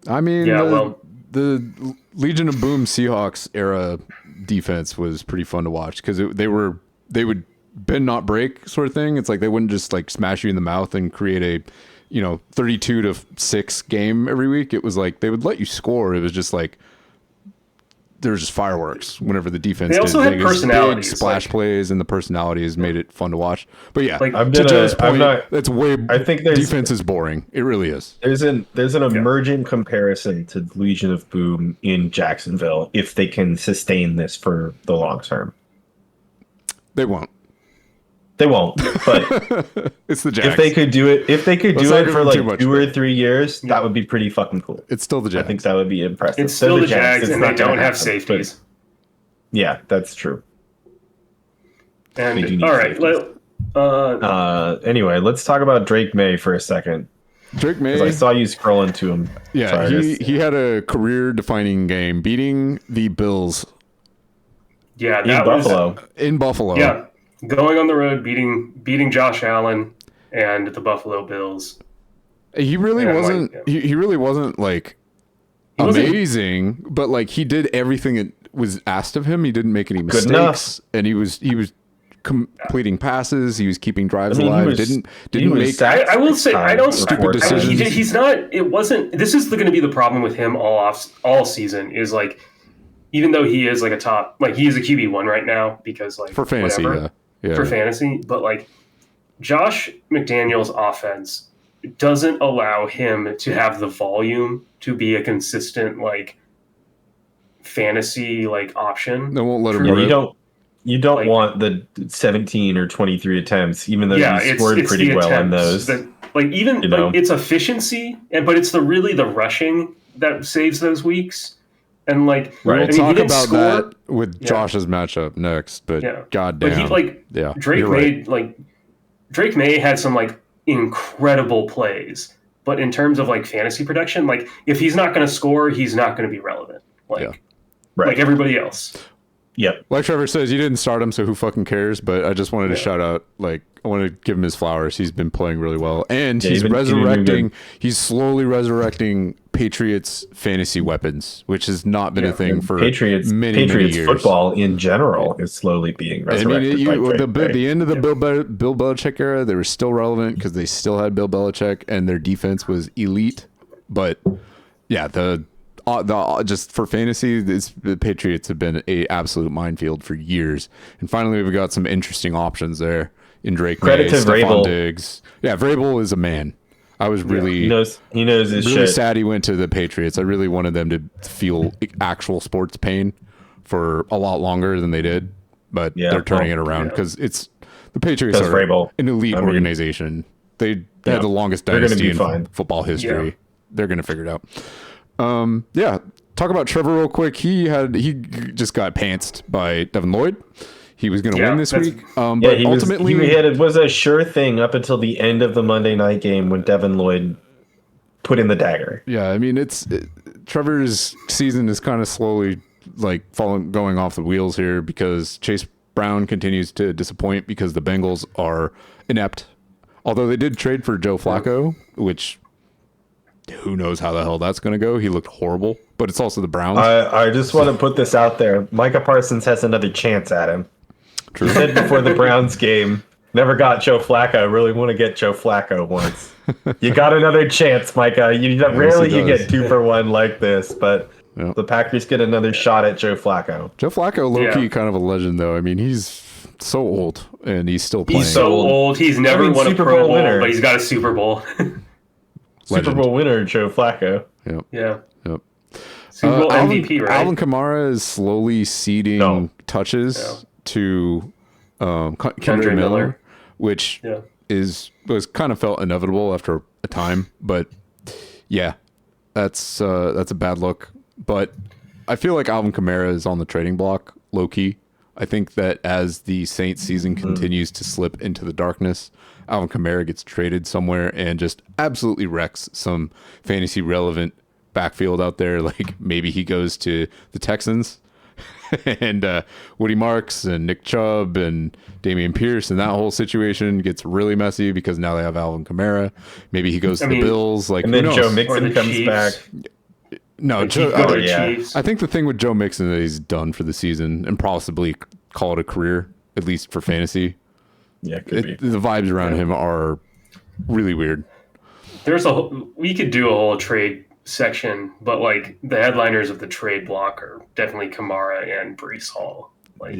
I mean, the Legion of Boom Seahawks era defense was pretty fun to watch because they would bend not break sort of thing. It's like they wouldn't just like smash you in the mouth and create a 32-6 game every week. It was like they would let you score. It was just like there was just fireworks whenever the defense they also had personalities, big splash plays, and the personalities made it fun to watch. But yeah, like, to Joe's point, that's way. I think defense is boring. It really is. There's an emergent comparison to Legion of Boom in Jacksonville if they can sustain this for the long term. They won't. They won't, but it's the Jags. If they could do it for like 2 or 3 years, that would be pretty fucking cool. It's still the Jags. I think that would be impressive. It's still the Jags, and they don't have safeties. Yeah, that's true. And all right, anyway, let's talk about Drake May for a second. Drake May. I saw you scrolling to him. Yeah, Sorry, he had a career-defining game, beating the Bills. Yeah, that was in Buffalo. Yeah, going on the road, beating Josh Allen and the Buffalo Bills. He really wasn't. Like, he really wasn't like amazing, but like he did everything that was asked of him. He didn't make any mistakes, and he was completing passes. He was keeping drives alive. Didn't make. I will say I don't stupid decisions. He's not. It wasn't. This is going to be the problem with him all season. Is like, even though he is like a top, like he is a QB1 right now because like for fantasy, yeah, for fantasy, but like Josh McDaniels' offense doesn't allow him to have the volume to be a consistent like fantasy like option. They won't let him. You don't like, want the 17 or 23 attempts, even though you scored pretty well in those. It's efficiency, but it's really the rushing that saves those weeks. And like, we'll talk about that with Josh's matchup next. But goddamn, Drake May had some like incredible plays, but in terms of like fantasy production, like if he's not going to score, he's not going to be relevant. Like everybody else. Yep. Like Trevor says, you didn't start him, so who fucking cares? But I just wanted to shout out, like, I want to give him his flowers. He's been playing really well. And he's he's slowly resurrecting Patriots fantasy weapons, which has not been a thing for Patriots many years. Football in general is slowly being resurrected. The end of the Bill Belichick era, they were still relevant because they still had Bill Belichick and their defense was elite. But yeah, just for fantasy, the Patriots have been a absolute minefield for years, and finally we've got some interesting options there in Drake May, Stephon Diggs. Yeah, Vrabel is a man. I was really he knows his really shit. sad he went to the Patriots. I really wanted them to feel actual sports pain for a lot longer than they did, but they're turning it around because it's the Patriots are Vrabel, an elite organization. They had the longest dynasty in football history. Yeah. They're going to figure it out. Talk about Trevor real quick. He just got pantsed by Devin Lloyd. He was going to win this week, but ultimately it was a sure thing up until the end of the Monday night game when Devin Lloyd put in the dagger. Yeah, I mean Trevor's season is kind of slowly like going off the wheels here because Chase Brown continues to disappoint because the Bengals are inept. Although they did trade for Joe Flacco, which who knows how the hell that's going to go. He looked horrible, but it's also the Browns. I just want to put this out there. Micah Parsons has another chance at him. True. He said before the Browns game, never got Joe Flacco. Really want to get Joe Flacco once. You got another chance, Micah. Rarely you get 2 for 1 like this, but the Packers get another shot at Joe Flacco. Joe Flacco, low-key, kind of a legend, though. I mean, he's so old, and he's still playing. He's so old. He's never won a Pro Bowl, but he's got a Super Bowl. Super Bowl winner, Joe Flacco. Yep. Yeah. Yep. Super Bowl MVP, right? Alvin Kamara is slowly ceding touches to Kendra Miller, which was kind of felt inevitable after a time. But yeah, that's a bad look. But I feel like Alvin Kamara is on the trading block, low key. I think that as the Saints season continues to slip into the darkness, Alvin Kamara gets traded somewhere and just absolutely wrecks some fantasy relevant backfield out there. Like maybe he goes to the Texans and Woody Marks and Nick Chubb and Dameon Pierce, and that whole situation gets really messy because now they have Alvin Kamara. Maybe he goes to the Bills. Like, and then Joe Mixon comes Chiefs. Back. No, I think the thing with Joe Mixon is he's done for the season and possibly call it a career, at least for fantasy. Yeah, could be. The vibes around him are really weird. We could do a whole trade section, but like the headliners of the trade block are definitely Kamara and Breece Hall. Like,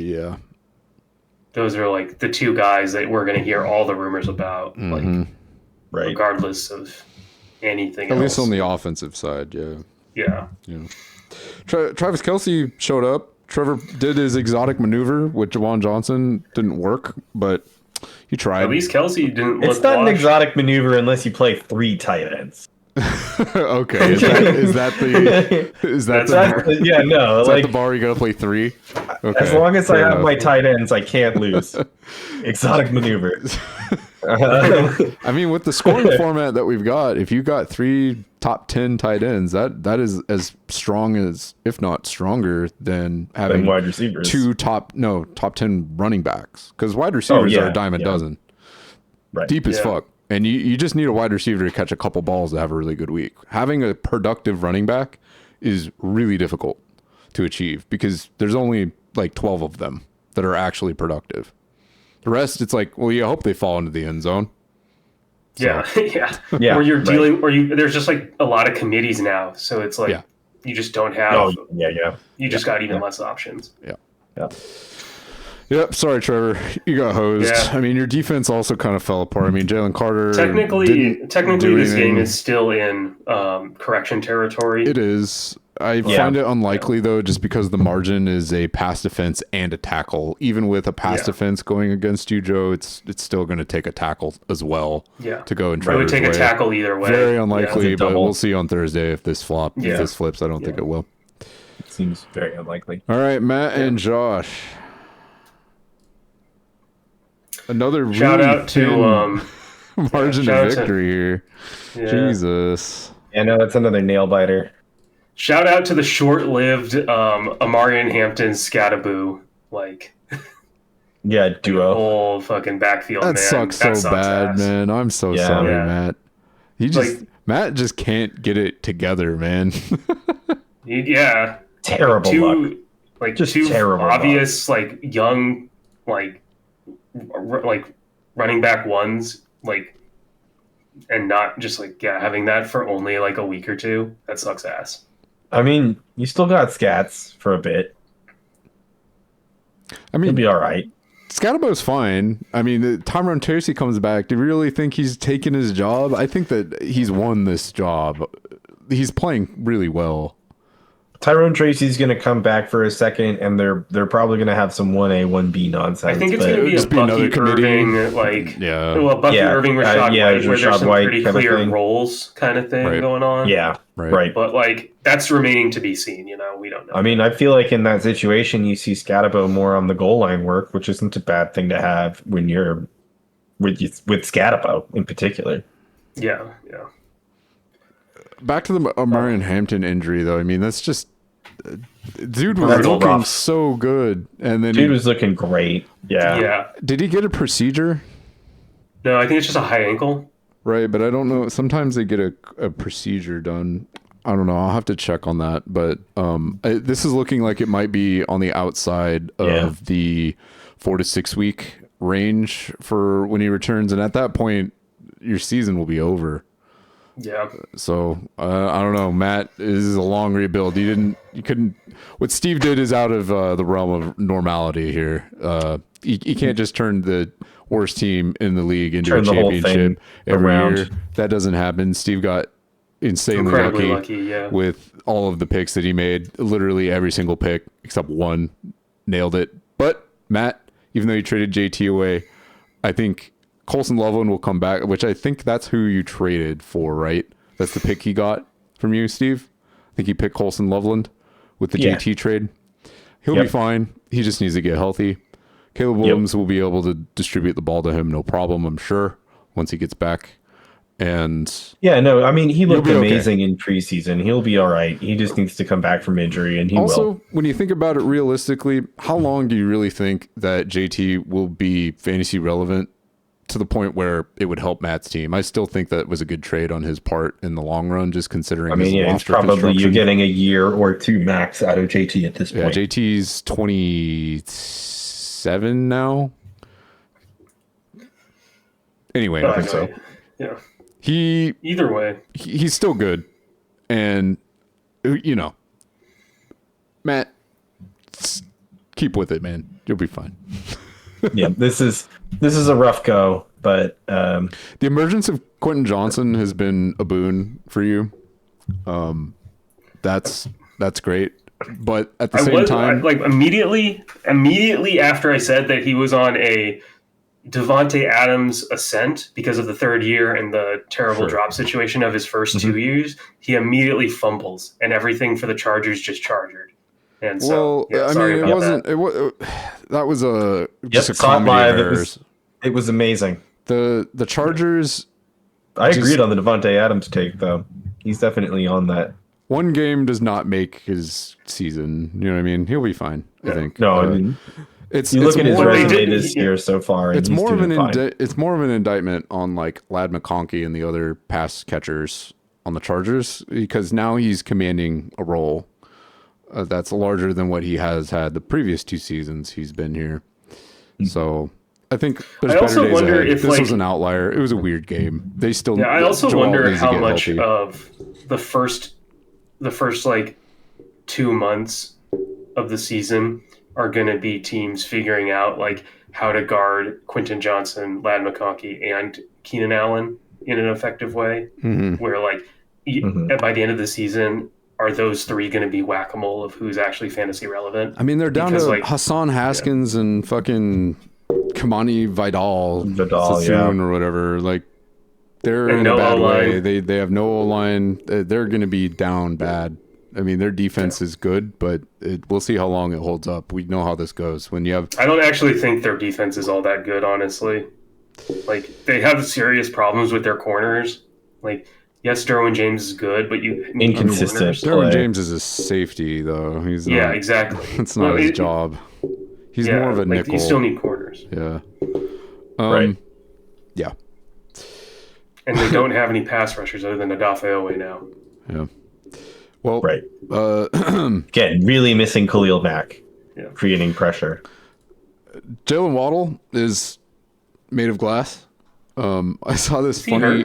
those are like the 2 guys that we're going to hear all the rumors about, like regardless of anything else. At least on the offensive side, Yeah. Travis Kelsey showed up. Trevor did his exotic maneuver with Jawan Johnson. Didn't work, but he tried. At least Kelsey didn't look It's not an exotic maneuver unless you play 3 tight ends. Okay, is that the bar you got to play 3? Okay. As long as I have my tight ends, I can't lose. Exotic maneuver. I mean, with the scoring format that we've got, if you got 3 top 10 tight ends, that is as strong as, if not stronger than having wide receivers. 2 top 10 running backs, because wide receivers are a dime a dozen, right? Deep as fuck, and you just need a wide receiver to catch a couple balls to have a really good week. Having a productive running back is really difficult to achieve because there's only like 12 of them that are actually productive. The rest, it's like, well, you hope they fall into the end zone. So. Yeah. Or you're dealing, or there's just like a lot of committees now, so it's like you just don't have. You just got even less options. Yeah. Yep. Sorry, Trevor, you got hosed. Yeah. I mean, your defense also kind of fell apart. I mean, Jalen Carter. Technically, this game is still in correction territory. It is. I find it unlikely, though, just because the margin is a pass defense and a tackle. Even with a pass defense going against you, Joe, it's still going to take a tackle as well to go and try to take a tackle either way. Very unlikely, but we'll see on Thursday if this flips. I don't think it will. It seems very unlikely. All right, Matt and Josh. Another shout out to margin of victory here. Yeah. Jesus. Yeah, no, that's another nail biter. Shout out to the short-lived Amarian Hampton Scataboo duo. Whole fucking backfield. That sucks so bad, ass. Man. I'm so sorry, Matt. Matt just can't get it together, man. Terrible luck. Just two terrible obvious luck. Young running back ones and not just having that for only a week or two. That sucks ass. I mean, you still got Scats for a bit. I mean, he'll be all right. Scatabo's fine. I mean, Tyrone Tracy comes back. Do you really think he's taken his job? I think that he's won this job. He's playing really well. Tyrone Tracy's going to come back for a second, and they're probably going to have some 1A, 1B nonsense. I think it's going to be a Bucky Irving, Bucky Irving, Rashad White, where there's some pretty clear roles kind of thing going on. Yeah, right. But that's remaining to be seen. We don't know. I mean, I feel like in that situation, you see Scatabo more on the goal line work, which isn't a bad thing to have when you're with Scatabo in particular. Yeah. Back to the Amarian Hampton injury, though. I mean, that's just dude was looking so good, and then dude was looking great. Yeah. Did he get a procedure? No, I think it's just a high ankle. Right, but I don't know. Sometimes they get a procedure done. I don't know. I'll have to check on that. But this is looking like it might be on the outside of the 4 to 6 week range for when he returns, and at that point, your season will be over. Yeah. So I don't know, Matt. This is a long rebuild. You couldn't. What Steve did is out of the realm of normality here. You can't just turn the worst team in the league into a championship every year. That doesn't happen. Steve got insanely lucky with all of the picks that he made. Literally every single pick except one nailed it. But Matt, even though you traded JT away, I think Colson Loveland will come back, which I think that's who you traded for, right? That's the pick he got from you, Steve? I think he picked Colson Loveland with the JT trade. He'll be fine. He just needs to get healthy. Caleb Williams will be able to distribute the ball to him, no problem, I'm sure, once he gets back. And I mean, he looked amazing in preseason. He'll be all right. He just needs to come back from injury, and he will. Also, when you think about it realistically, how long do you really think that JT will be fantasy relevant to the point where it would help Matt's team? I still think that was a good trade on his part in the long run, just considering his roster probably you're getting a year or two max out of JT at this point. Yeah, JT's 27 now. Anyway, I think so. Yeah. Either way, he's still good, and Matt, keep with it, man. You'll be fine. Yeah, this is a rough go, but the emergence of Quentin Johnson has been a boon for you. That's great, but at the same time, immediately after I said that he was on a Devontae Adams' ascent because of the third year and the terrible drop situation of his first 2 years, he immediately fumbles and everything for the Chargers just chargered. And so, sorry about that. That was just a Skot comedy live. of errors. It was amazing. The Chargers. I agreed on the Devontae Adams take, though. He's definitely on that. One game does not make his season. You know what I mean? He'll be fine, I think. No, I mean, you look at his resume this year so far. It's more of an indictment on like Ladd McConkey and the other pass catchers on the Chargers, because now he's commanding a role that's larger than what he has had the previous 2 seasons he's been here. So I think there's better days ahead. This was an outlier. It was a weird game. They still. Yeah, I also wonder how much of the first like 2 months of the season are going to be teams figuring out like how to guard Quentin Johnson, Ladd McConkey, and Keenan Allen in an effective way. Where like by the end of the season, are those 3 going to be whack-a-mole of who's actually fantasy relevant? I mean, they're down to like, Hassan Haskins and fucking Kamani Vidal or whatever. Like they're in a bad way. They have no O-line. They're going to be down bad. I mean, their defense is good, but we'll see how long it holds up. We know how this goes. When you have, I don't actually think their defense is all that good, honestly. Like they have serious problems with their corners. Like, yes, Derwin James is good, but you need inconsistent. Derwin James is a safety, though. He's not, exactly. It's not his job. He's more of a nickel. You still need corners. Yeah. Right. Yeah. And they don't have any pass rushers other than Odafe now. Yeah. Well, right. Again, really missing Khalil Mack, creating pressure. Jalen Waddle is made of glass. I saw this funny.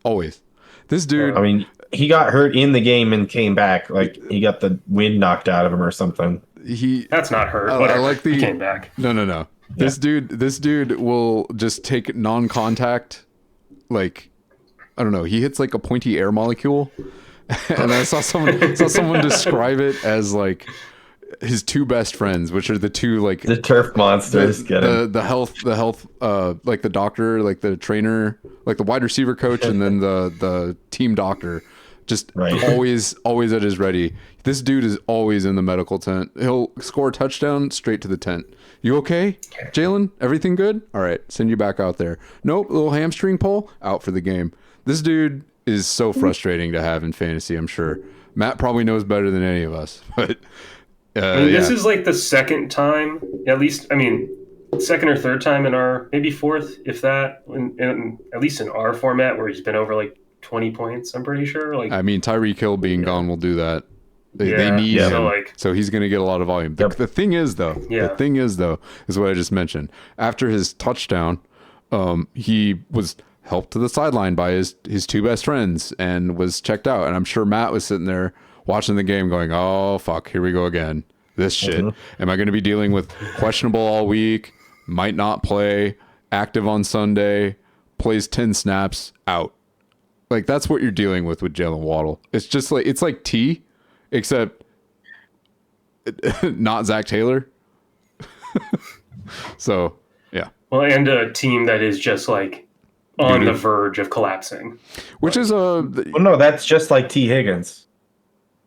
Always, this dude. I mean, he got hurt in the game and came back. Like he got the wind knocked out of him or something. That's not hurt. I like he came back. No. Yeah. This dude will just take non-contact. Like, I don't know. He hits like a pointy air molecule. And I saw someone describe it as like his 2 best friends, which are the 2 like the turf monsters. The health like the doctor, like the trainer, like the wide receiver coach, and then the team doctor. Just always at his ready. This dude is always in the medical tent. He'll score a touchdown, straight to the tent. You okay, Jalen? Everything good? All right, send you back out there. Nope, little hamstring pull, out for the game. This dude is so frustrating to have in fantasy, I'm sure. Matt probably knows better than any of us, but this is like the second time, second or third time in our, maybe fourth, if that, at least in our format, where he's been over like 20 points, I'm pretty sure. Like, I mean, Tyreek Hill being gone will do that. They need him, so he's going to get a lot of volume. The thing is, though, is what I just mentioned. After his touchdown, he was helped to the sideline by his 2 best friends and was checked out. And I'm sure Matt was sitting there watching the game going, oh, fuck, here we go again. This shit. Am I going to be dealing with questionable all week, might not play, active on Sunday, plays 10 snaps, out. Like, that's what you're dealing with Jalen Waddle. It's just like, it's like T, except not Zach Taylor. So, yeah. Well, and a team that is just like on the verge of collapsing. Which is no, that's just like T. Higgins.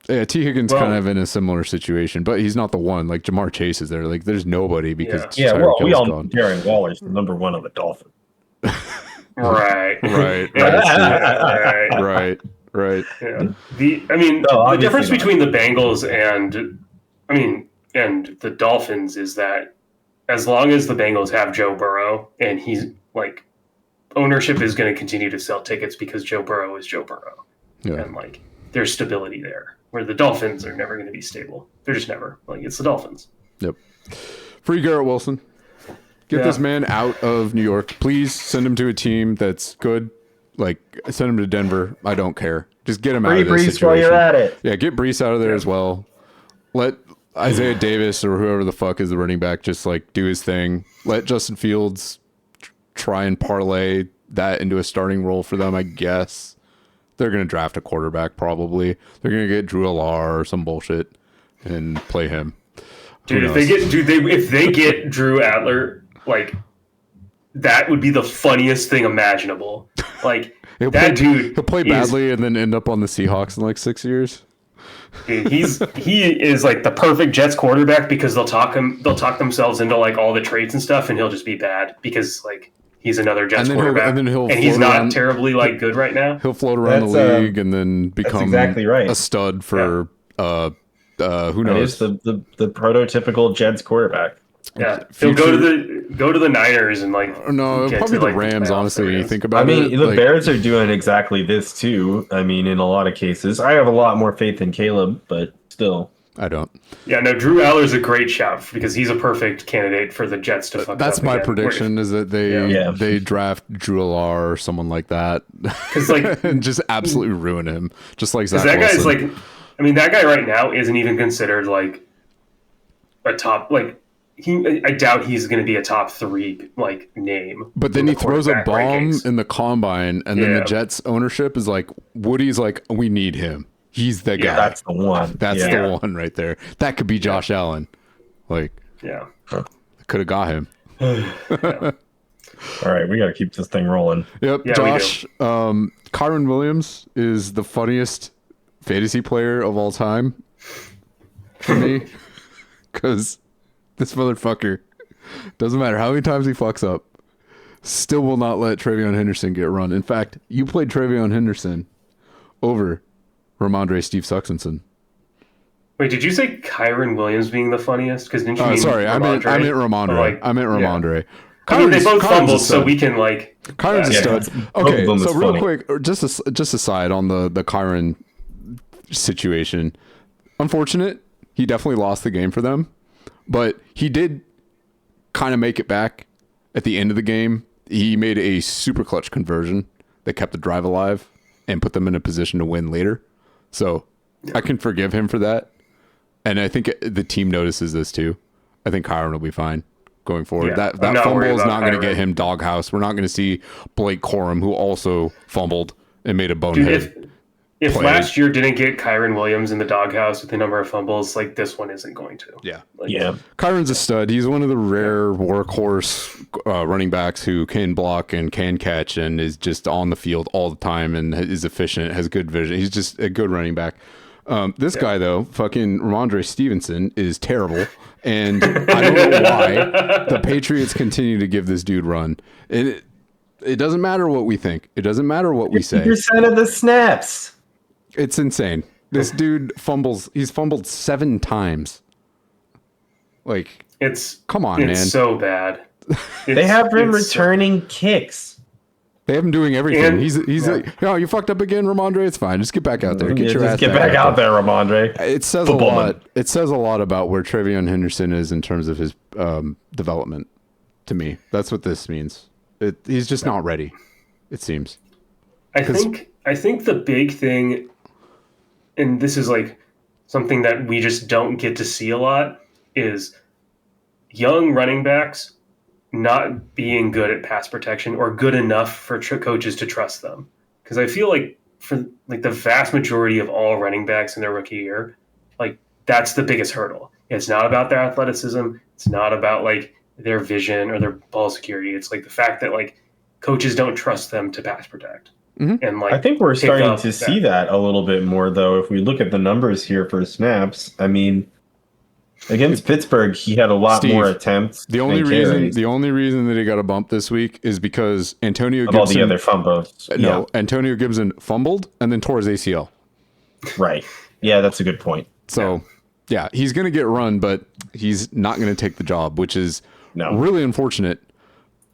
Yeah, T. Higgins kind of in a similar situation, but he's not the one. Like, Jamar Chase is there. Like, there's nobody because we all know Darren Waller's the number 1 on the Dolphins. Right. Yeah. The difference between the Bengals and the Dolphins is that as long as the Bengals have Joe Burrow, and he's like, ownership is going to continue to sell tickets because Joe Burrow is Joe Burrow. Yeah. And like, there's stability there, where the Dolphins are never going to be stable. They're just never. Like, it's the Dolphins. Yep. Free Garrett Wilson. Get this man out of New York. Please send him to a team that's good. Like, send him to Denver. I don't care. Just get him out of this situation. While you're at it. Yeah, get Brees out of there as well. Let Isaiah Davis or whoever the fuck is the running back just like do his thing. Let Justin Fields try and parlay that into a starting role for them, I guess. They're going to draft a quarterback probably. They're going to get Drew Allar or some bullshit and play him. Dude, if they get Drew Adler, like, that would be the funniest thing imaginable. Like he'll play badly and then end up on the Seahawks in like 6 years. Dude, he is like the perfect Jets quarterback because they'll talk themselves into like all the traits and stuff, and he'll just be bad because like he's another Jets quarterback, and he's not terribly like good right now. He'll float around the league and then become exactly right. a stud for who knows? The prototypical Jets quarterback. Yeah, he'll go to the Niners and like probably the Rams. Honestly, when you think about it, the Bears are doing exactly this too. I mean, in a lot of cases, I have a lot more faith in Caleb, but still, I don't. Yeah, no, Drew Aller's a great shout because he's a perfect candidate for the Jets to fuck. That's my prediction is that they draft Drew Aller or someone like that, because like and just absolutely ruin him, just like Zach that Wilson. guy's like, I mean, that guy right now isn't even considered like a top like. I doubt he's going to be a top 3 like name. But then he throws a bomb in the combine, and then the Jets ownership is like, Woody's like, we need him. He's the guy. That's the one. That's the one right there. That could be Josh Allen. Like, could have got him. All right, we got to keep this thing rolling. Yep, yeah, Josh. Kyron Williams is the funniest fantasy player of all time for me, because this motherfucker, doesn't matter how many times he fucks up, still will not let Travion Henderson get run. In fact, you played Travion Henderson over Ramondre Steve Suxenson. Wait, did you say Kyron Williams being the funniest? Because didn't you mean sorry, Ramondre? I meant Ramondre. I meant Ramondre. I mean, they both fumbled, so we can like. Kyron's a stud. Okay, so real quick, just aside on the Kyron situation. Unfortunate, he definitely lost the game for them. But he did kind of make it back at the end of the game. He made a super clutch conversion that kept the drive alive and put them in a position to win later. So I can forgive him for that. And I think the team notices this too. I think Kyron will be fine going forward. That fumble is not going to get him doghouse. We're not going to see Blake Corum, who also fumbled and made a bonehead. If last year didn't get Kyron Williams in the doghouse with the number of fumbles, like this one isn't going to. Yeah. Kyron's a stud. He's one of the rare workhorse running backs who can block and can catch and is just on the field all the time and is efficient, has good vision. He's just a good running back. This guy, though, fucking Ramondre Stevenson, is terrible. And I don't know why the Patriots continue to give this dude run. It doesn't matter what we think. It doesn't matter what we say. 50% of the snaps. It's insane. This dude fumbles. He's fumbled 7 times. Like, come on, man. It's so bad. They have him returning kicks. They have him doing everything. He's like, you fucked up again, Ramondre. It's fine. Just get back out there. Get back out there, Ramondre. It says a lot. It says a lot about where Travion Henderson is in terms of his development. To me, that's what this means. He's just not ready. It seems. I think the big thing. And this is like something that we just don't get to see a lot, is young running backs not being good at pass protection or good enough for coaches to trust them. Because I feel like for like the vast majority of all running backs in their rookie year, like that's the biggest hurdle. It's not about their athleticism. It's not about like their vision or their ball security. It's like the fact that like coaches don't trust them to pass protect. Mm-hmm. And like I think we're starting to see that a little bit more, though. If we look at the numbers here for snaps, I mean, against Pittsburgh, he had a lot more attempts. The only reason that he got a bump this week is because Antonio Gibson. All the other fumbles. No, Antonio Gibson fumbled and then tore his ACL. Right. Yeah, that's a good point. So, yeah, he's going to get run, but he's not going to take the job, which is really unfortunate.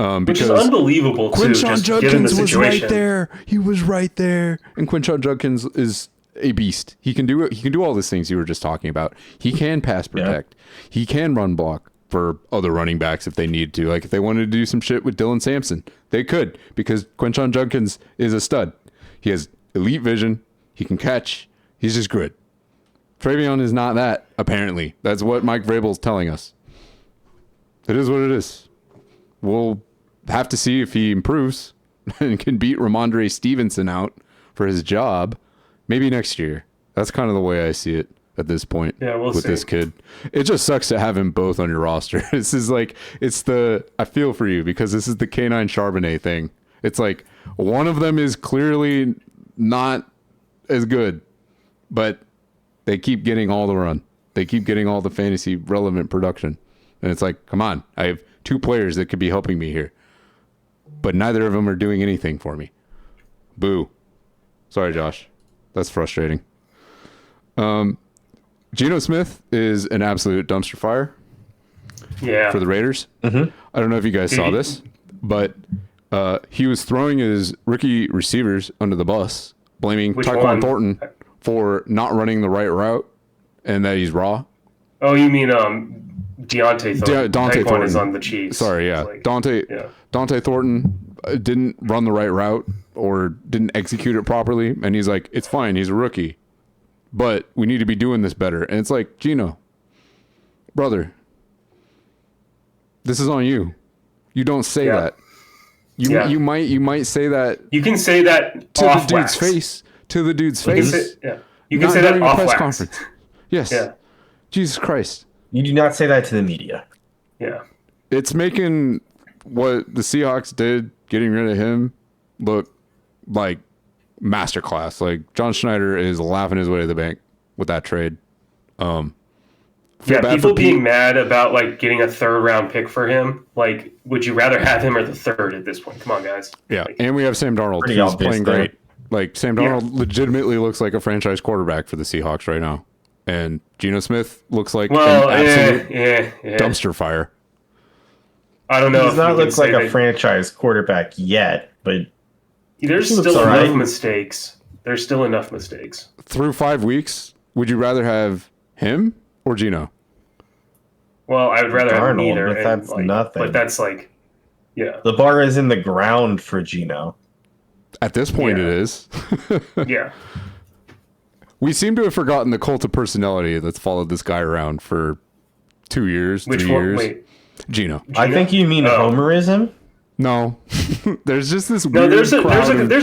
Which is unbelievable, too. Quinshon Judkins was right there. He was right there. And Quinshon Judkins is a beast. He can do it. He can do all these things you were just talking about. He can pass protect. He can run block for other running backs if they need to. Like if they wanted to do some shit with Dylan Sampson, they could, because Quinshon Judkins is a stud. He has elite vision. He can catch. He's just good. Travion is not that, apparently. That's what Mike Vrabel's telling us. It is what it is. We'll have to see if he improves and can beat Ramondre Stevenson out for his job maybe next year. That's kind of the way I see it. at this point. Yeah, we'll with see. This kid. It just sucks to have him both on your roster. This is like, I feel for you because this is the Canine Charbonnet thing. It's like one of them is clearly not as good, but they keep getting all the run. They keep getting all the fantasy relevant production. And it's like, come on, I have two players that could be helping me here, but neither of them are doing anything for me. Boo. Sorry, Josh. That's frustrating. Geno Smith is an absolute dumpster fire. Yeah. For the Raiders. Mm-hmm. I don't know if you guys saw this, but he was throwing his rookie receivers under the bus, blaming Tyquan Thornton for not running the right route and that he's raw. Oh, you mean Deontay Thornton? Dante Thornton is on the Chiefs. Sorry, yeah. Dante Thornton didn't run the right route or didn't execute it properly, and he's like, it's fine, he's a rookie, but we need to be doing this better. And it's like, Geno, brother, this is on you. You don't say that. You might say that. You can say that to the dude's face. To the dude's face. You can say that off press wax. Conference. Yes. Yeah. Jesus Christ. You do not say that to the media. Yeah. It's making what the Seahawks did, getting rid of him, look like masterclass. Like John Schneider is laughing his way to the bank with that trade. People being mad about like getting a 3rd round pick for him. Like, would you rather have him or the 3rd at this point? Come on, guys. Yeah, and we have Sam Darnold. He's playing great. Like Sam Darnold legitimately looks like a franchise quarterback for the Seahawks right now, and Geno Smith looks like an absolute dumpster fire. I don't know. He does not look like a franchise quarterback yet, but there's still enough mistakes. There's still enough mistakes. Through 5 weeks, would you rather have him or Geno? Well, I would rather have neither. But that's nothing. But that's like, the bar is in the ground for Geno. At this point, it is. Yeah. We seem to have forgotten the cult of personality that's followed this guy around for 2 years, 3 years. Wait. Geno. I think you mean homerism. No, there's just this weird there's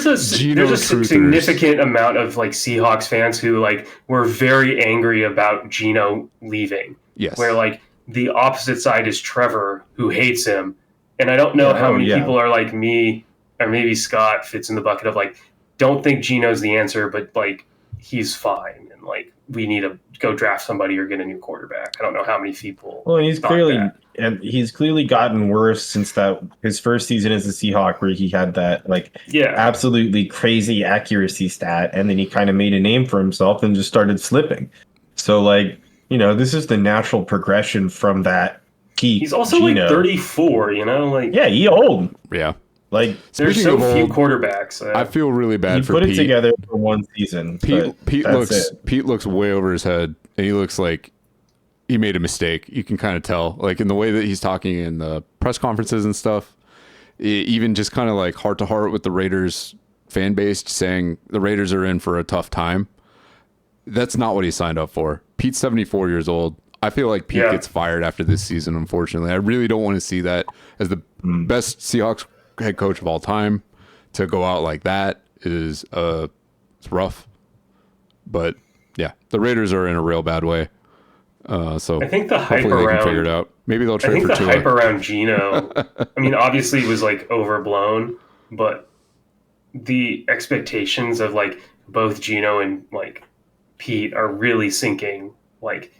a significant amount of like Seahawks fans who like were very angry about Geno leaving. Yes, where like the opposite side is Trevor, who hates him, and I don't know how many people are like me, or maybe Skot fits in the bucket of like don't think Geno's the answer, but like he's fine, and like we need to go draft somebody or get a new quarterback. I don't know how many people. Well, he's clearly gotten worse since his first season as a Seahawk, where he had that absolutely crazy accuracy stat, and then he kind of made a name for himself and just started slipping. So this is the natural progression from that peak. He's also like 34, he old. Yeah. Like there's so few quarterbacks. I feel really bad for Pete. He put it together for one season. Pete looks way over his head, and he looks like he made a mistake. You can kind of tell, like in the way that he's talking in the press conferences and stuff. Even just kind of like heart to heart with the Raiders fan base, saying the Raiders are in for a tough time. That's not what he signed up for. Pete's 74 years old. I feel like Pete gets fired after this season. Unfortunately, I really don't want to see that as the best Seahawks head coach of all time to go out like that is it's rough. But yeah, the Raiders are in a real bad way. So I think the hype hopefully around they can figure it out. Maybe they'll trade for Tua. I think the hype around Geno, I mean, obviously it was like overblown, but the expectations of like both Geno and like Pete are really sinking like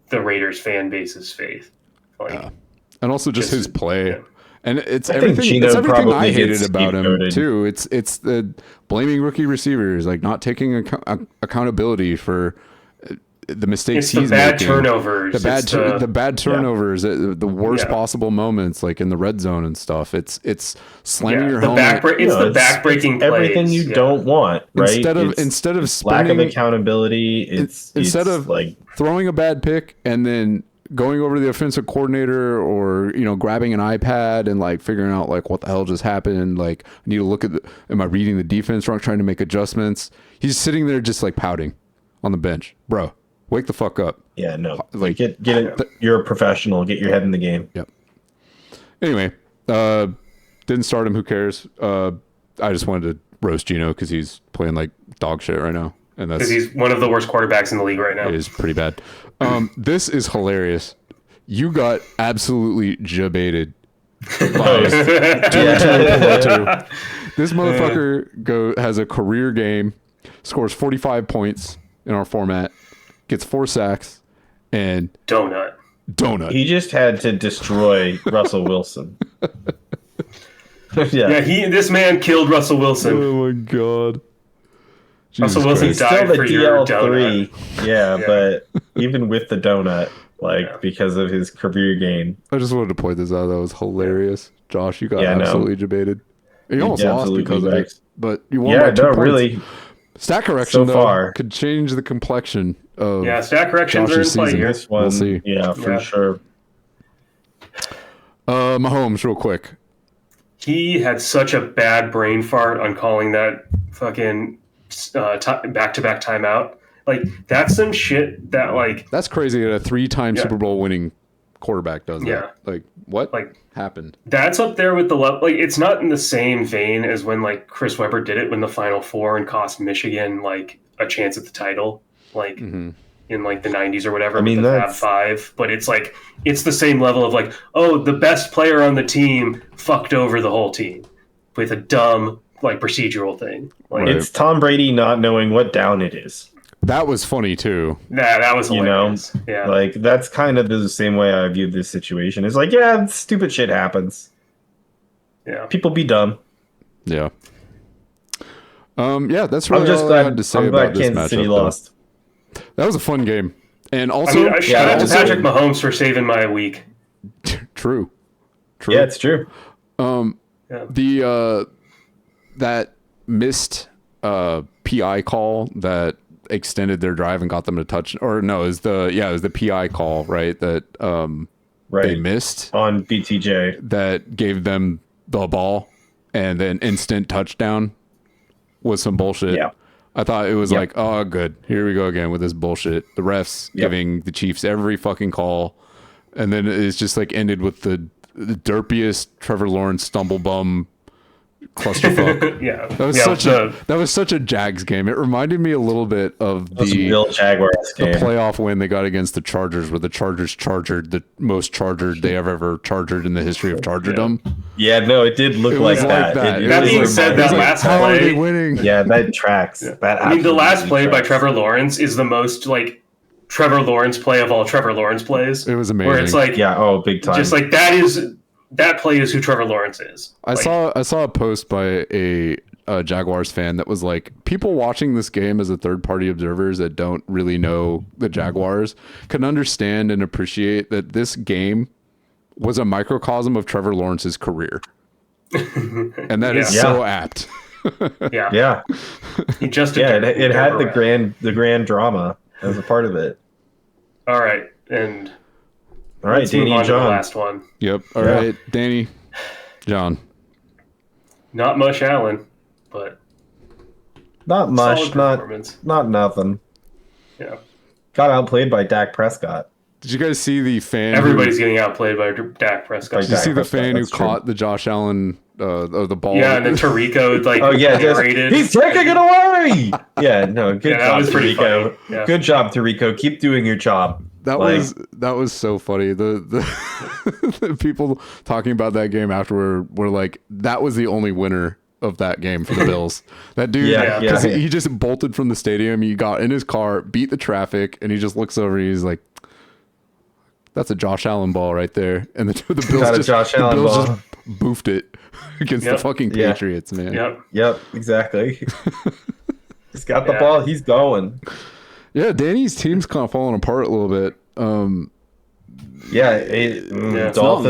the Raiders fan base's faith. Like, and also just his play. Yeah. And it's everything I hated about him too. It's the blaming rookie receivers, like not taking accountability for the mistakes he's making. Turnovers. The bad turnovers, the worst possible moments, like in the red zone and stuff. It's slamming your helmet. It's the backbreaking plays. Everything you don't want, right? Instead of lack of accountability. Instead of like throwing a bad pick and then going over to the offensive coordinator or, grabbing an iPad and like figuring out like what the hell just happened. Like I need to look at am I reading the defense wrong, trying to make adjustments. He's sitting there just like pouting on the bench. Bro, wake the fuck up. Yeah, no. Like get it. You're a professional. Get your head in the game. Yep. Anyway, didn't start him. Who cares? I just wanted to roast Geno because he's playing like dog shit right now. And because he's one of the worst quarterbacks in the league right now. It is pretty bad. This is hilarious. You got absolutely jabated. This motherfucker has a career game, scores 45 points in our format, gets 4 sacks, and donut. He just had to destroy Russell Wilson. This man killed Russell Wilson. Oh my god. Jesus Russell Wilson Christ. died for your donut. Yeah, but even with the donut, because of his career game. I just wanted to point this out. That was hilarious. Josh, you got absolutely debated. You almost lost because of it, but you won by 2 points. Really. Stat correction, though, could change the complexion of stat corrections are in play here. This one, we'll see. Yeah, for sure. Mahomes, real quick. He had such a bad brain fart on calling that fucking back-to-back timeout. Like, that's some shit that, That's crazy that a 3-time Super Bowl winning quarterback does that. Like, what happened? That's up there with the level. Like, it's not in the same vein as when, Chris Webber did it when the Final Four and cost Michigan, a chance at the title. In the 90s or whatever. I mean, with the Fab Five, but it's it's the same level of the best player on the team fucked over the whole team with a dumb procedural thing. It's Tom Brady not knowing what down it is. That was funny too. That was hilarious. That's kind of the same way I view this situation. It's stupid shit happens. Yeah, people be dumb. Yeah. That's really all I had to say about this Kansas City matchup. lost. That was a fun game. And also, shout out to Patrick Mahomes for saving my week. True. Yeah, it's true. The that missed PI call that extended their drive and got them to touch, or no, it was the PI call, right? That they missed on BTJ that gave them the ball and then instant touchdown was some bullshit. Yeah. I thought it was oh, good. Here we go again with this bullshit. The refs giving the Chiefs every fucking call. And then it's just ended with the derpiest Trevor Lawrence stumble bum clusterfuck. That was such a Jags game. It reminded me a little bit of the Jaguars game. The playoff win they got against the Chargers, where the Chargers chargered the most chargered they have ever chargered in the history of Chargerdom. Yeah, no, it did look like that. That being said, that last play, how are they winning? Yeah, that tracks. That the last play by Trevor Lawrence is the most Trevor Lawrence play of all Trevor Lawrence plays. It was amazing. Where it's big time. Just that play is who Trevor Lawrence is. I saw a post by a Jaguars fan that was people watching this game as a third-party observers that don't really know the Jaguars can understand and appreciate that this game was a microcosm of Trevor Lawrence's career. And that is so apt. Yeah. He just it had the grand drama as a part of it. All right, and all right, Danny and John. The last one. Yep. All right, Danny, John. Not much Allen, but not much. Not nothing. Yeah. Got outplayed by Dak Prescott. Did you guys see the fan? Everybody's getting outplayed by Dak Prescott. Did you see the fan who caught the Josh Allen the ball? Yeah, and then Tarico he's taking it away. Yeah, no, good job, that was pretty Tarico. Yeah. Good job, Tarico. Keep doing your job. That was so funny. The people talking about that game afterward were that was the only winner of that game for the Bills. That dude, because he just bolted from the stadium. He got in his car, beat the traffic, and he just looks over and he's like, "That's a Josh Allen ball right there." And the Bills just boofed it against the fucking Patriots, man. Yep, exactly. He's got the ball. He's going. Yeah, Danny's team's kind of falling apart a little bit. Dolphins,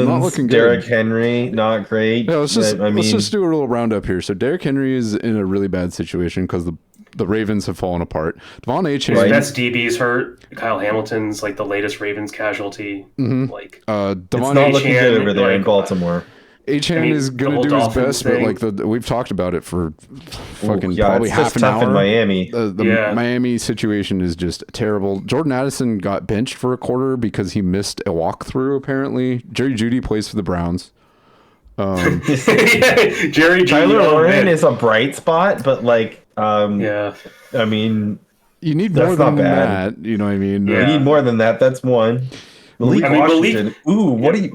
not looking good. Derrick Henry, not great. Yeah, let's just do a little roundup here. So Derrick Henry is in a really bad situation because the Ravens have fallen apart. Devon Achane, his best DB's hurt. Kyle Hamilton's the latest Ravens casualty. Mm-hmm. Devon Achane looking good over there in Baltimore. Achane is going to do his best, but we've talked about it for probably half an hour. In Miami. The Miami situation is just terrible. Jordan Addison got benched for a quarter because he missed a walkthrough, apparently. Jerry Jeudy plays for the Browns. Jerry Tyler Warren is a bright spot, but I mean, You need more than that. You know what I mean? Yeah. You need more than that. That's one. Malik Washington.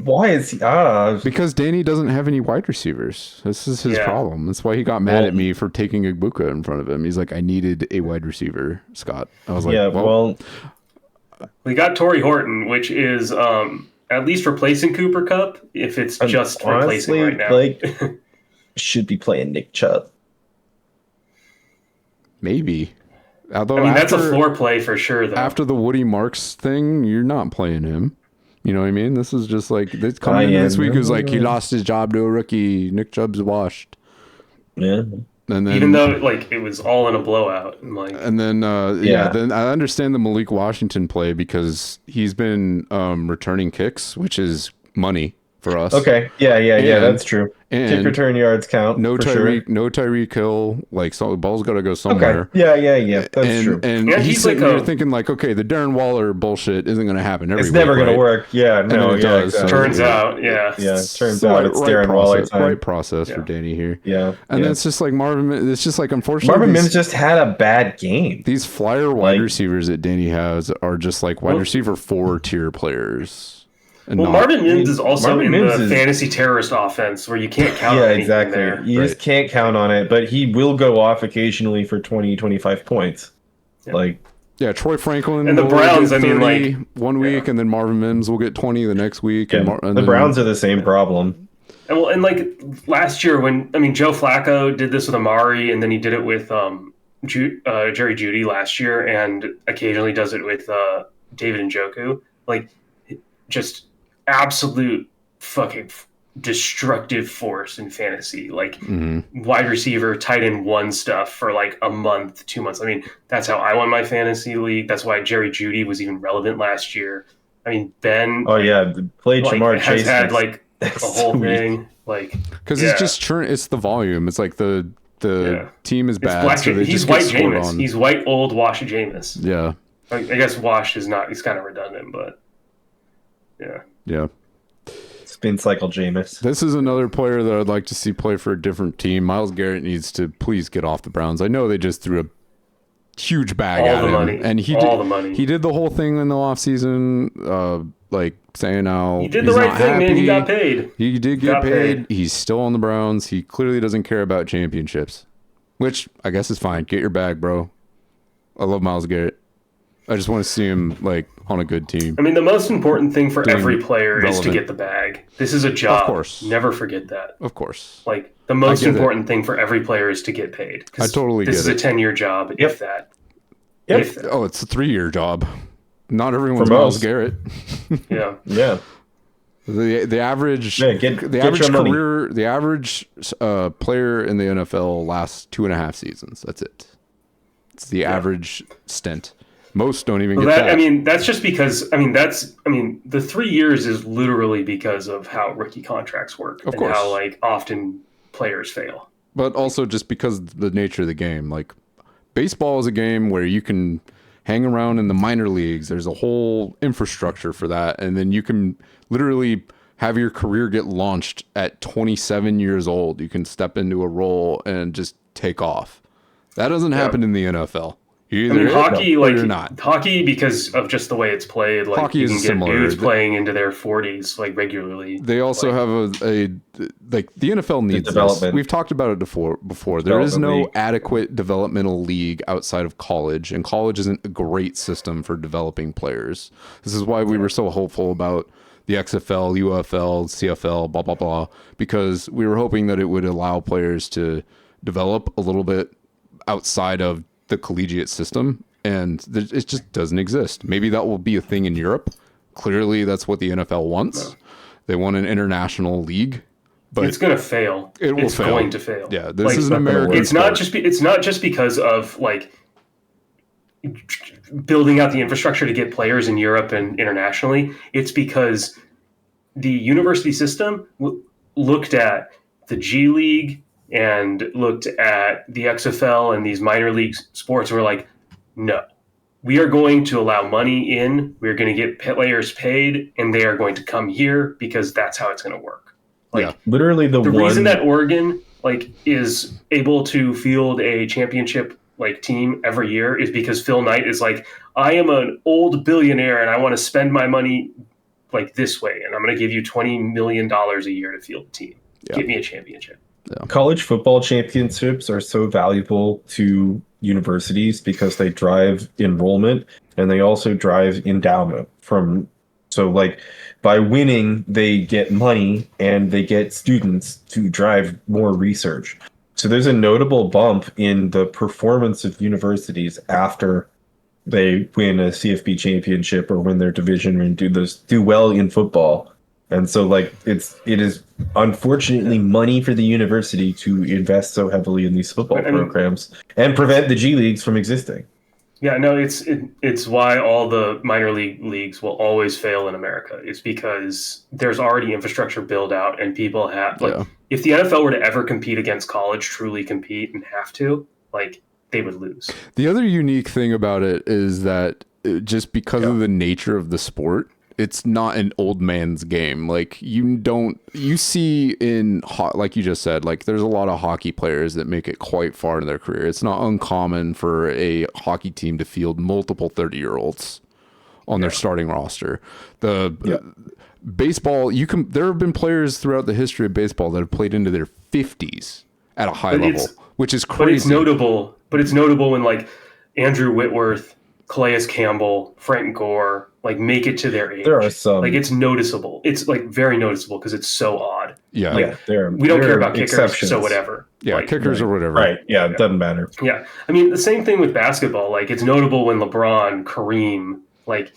Why is he? Because Danny doesn't have any wide receivers. This is his problem. That's why he got mad at me for taking Ibuka in front of him. He's like, I needed a wide receiver, Scott. I was like, well, we got Torrey Horton, which is at least replacing Cooper Kupp. If it's just replacing right now, like, should be playing Nick Chubb. Maybe. Although that's a floor play for sure, though. After the Woody Marks thing, you're not playing him. You know what I mean? This is just like coming in this week. It was like he lost his job to a rookie. Nick Chubb's washed. Yeah. And then, even though it was all in a blowout, then I understand the Malik Washington play because he's been returning kicks, which is money for us. Okay. Yeah. That's true. And kick return yards count. No Tyreek Hill. Like, so the ball's got to go somewhere. Okay. Yeah. That's true. And he's sitting there thinking like, okay, the Darren Waller bullshit isn't going to happen every week. It's never going to work. Yeah. No. It does. Exactly. Turns out. Yeah. Turns out it's Darren Waller time. Right process for Danny here. Yeah. And then it's just like Marvin. It's just like, unfortunately, Marvin Mims just had a bad game. These flyer wide receivers that Danny has are just like wide receiver 4 tier players. Marvin Mims is also in the fantasy terrorist offense where you can't count on anything there. You just can't count on it, but he will go off occasionally for 20, 25 points. Yeah. Troy Franklin and the Browns, 1 week, and then Marvin Mims will get 20 the next week. Yeah, and the Browns are the same problem. And last year when Joe Flacco did this with Amari, and then he did it with Jerry Jeudy last year, and occasionally does it with David Njoku. Just absolute fucking destructive force in fantasy, wide receiver, tight end 1 stuff for a month, 2 months. That's how I won my fantasy league. That's why Jerry Jeudy was even relevant last year. Ben. Oh yeah, played Jamar Chase. Has had the whole thing, because it's just churn. It's the volume. It's like the team is bad. He's white Jameis. He's white old Wash Jameis. Yeah. I guess Wash is not. He's kind of redundant, but. Yeah. Spin cycle Jameis. This is another player that I'd like to see play for a different team. Myles Garrett needs to please get off the Browns. I know they just threw a huge bag at him. Money. And he did the whole thing in the offseason, saying how he did the right thing, man. He got paid. He did get paid. He's still on the Browns. He clearly doesn't care about championships, which I guess is fine. Get your bag, bro. I love Myles Garrett. I just want to see him on a good team. The most important thing for every player is to get the bag. This is a job. Of course. Never forget that. Of course. The most important thing for every player is to get paid. I totally get it. This is a 10-year job, if that. Yep. If that. Oh, it's a 3-year job. Not everyone's Myles Garrett. Yeah. Yeah. The average career, the average player in the NFL lasts 2.5 seasons. That's it. It's the average stint. Most don't even get that. That's just because, the 3 years is literally because of how rookie contracts work. Of course. How, often players fail. But also just because of the nature of the game. Baseball is a game where you can hang around in the minor leagues. There's a whole infrastructure for that. And then you can literally have your career get launched at 27 years old. You can step into a role and just take off. That doesn't happen in the NFL. Hockey, you're not. Hockey, because of just the way it's played, hockey you can is get similar. dudes playing into their 40s, regularly. They also have the NFL needs this. We've talked about it before. There is no adequate developmental league outside of college, and college isn't a great system for developing players. This is why we were so hopeful about the XFL, UFL, CFL, blah, blah, blah, because we were hoping that it would allow players to develop a little bit outside of the collegiate system, and it just doesn't exist. Maybe that will be a thing in Europe. Clearly that's what the NFL wants. No. They want an international league, but it's going to fail. It's going to fail. Yeah, this is an American sport. It's not just because of building out the infrastructure to get players in Europe and internationally. It's because the university system looked at the G League and looked at the XFL and these minor league sports, and were no, we are going to allow money in. We're going to get players paid, and they are going to come here because that's how it's going to work. Literally the reason that Oregon is able to field a championship like team every year is because Phil Knight is like, I am an old billionaire and I want to spend my money like this way, and I'm going to give you $20 million a year to field the team. Yeah. Get me a championship. Yeah. College football championships are so valuable to universities because they drive enrollment and they also drive endowment so like by winning, they get money and they get students to drive more research. So there's a notable bump in the performance of universities after they win a CFB championship or win their division and do well in football. And so like it is unfortunately money for the university to invest so heavily in these football programs and prevent the G Leagues from existing. Yeah, no, it's why all the minor leagues will always fail in America. It's because there's already infrastructure build out and people have if the NFL were to ever compete against college, truly compete and have to, like they would lose. The other unique thing about it is that just because of the nature of the sport, it's not an old man's game. Like you see in like you just said, like there's a lot of hockey players that make it quite far in their career. It's not uncommon for a hockey team to field multiple 30-year-olds on their starting roster. Baseball, there have been players throughout the history of baseball that have played into their 50s at a high level, which is crazy. But it's notable when like Andrew Whitworth, Calais Campbell, Frank Gore, like make it to their age. There are some. Like it's noticeable. It's like very noticeable because it's so odd. Yeah. Like, we don't care about kickers, so whatever. Yeah, like, kickers or whatever. Right. Yeah, it doesn't matter. Yeah. I mean, the same thing with basketball. Like it's notable when LeBron, Kareem, like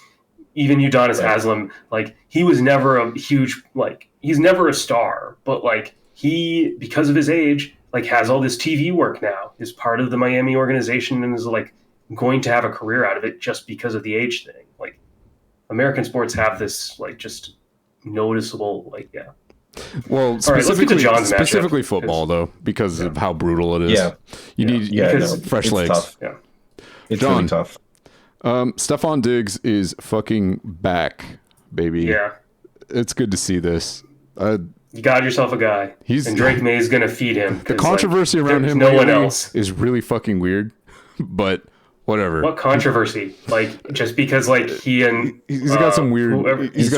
even Udonis Haslem, like he was never a huge, like he's never a star, but like he, because of his age, like has all this TV work now, is part of the Miami organization and is like going to have a career out of it just because of the age thing. Like American sports have this like just noticeable, like, Well, specifically football though, because of how brutal it is. Yeah. You need fresh legs. Tough. Yeah. It's John, really tough. Stephon Diggs is fucking back, baby. Yeah. It's good to see this. You got yourself a guy. And Drake May is going to feed him. The controversy around him no one else is really fucking weird, but whatever. What controversy? Like just because like he and he's got some weird he's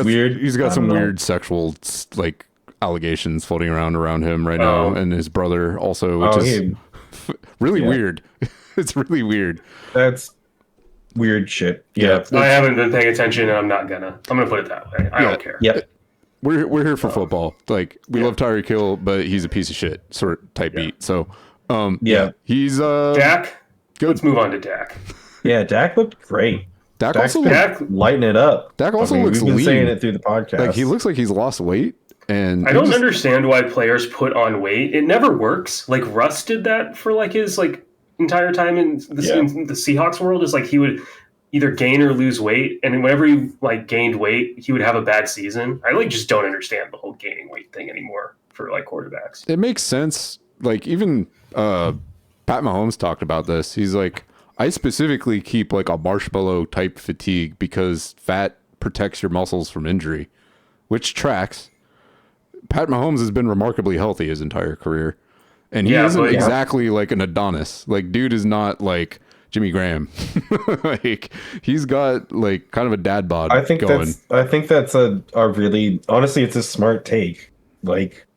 got some know. weird sexual like allegations floating around him right now, and his brother also, which is really weird. It's really weird. That's weird shit. Yeah. I haven't been paying attention and I'm gonna put it that way. I don't care. Yep. We're here for football. Like we love Tyreek Hill, but he's a piece of shit sort of type beat. So he's Dak. Good. Let's move on to Dak. Yeah, Dak looked great. Dak lighting it up. Dak also looks we've been lean. saying it through the podcast. Like he looks like he's lost weight. And I don't understand why players put on weight. It never works. Like Russ did that for like his like entire time in the Seahawks world. Is like he would either gain or lose weight, and whenever he like gained weight, he would have a bad season. I like just don't understand the whole gaining weight thing anymore for like quarterbacks. It makes sense. Like even Pat Mahomes talked about this. He's like, I specifically keep like a marshmallow type fatigue because fat protects your muscles from injury, which tracks. Pat Mahomes has been remarkably healthy his entire career, and he isn't exactly like an Adonis. Like dude is not like Jimmy Graham. Like he's got like kind of a dad bod going. I think that's a really, honestly, it's a smart take. Like,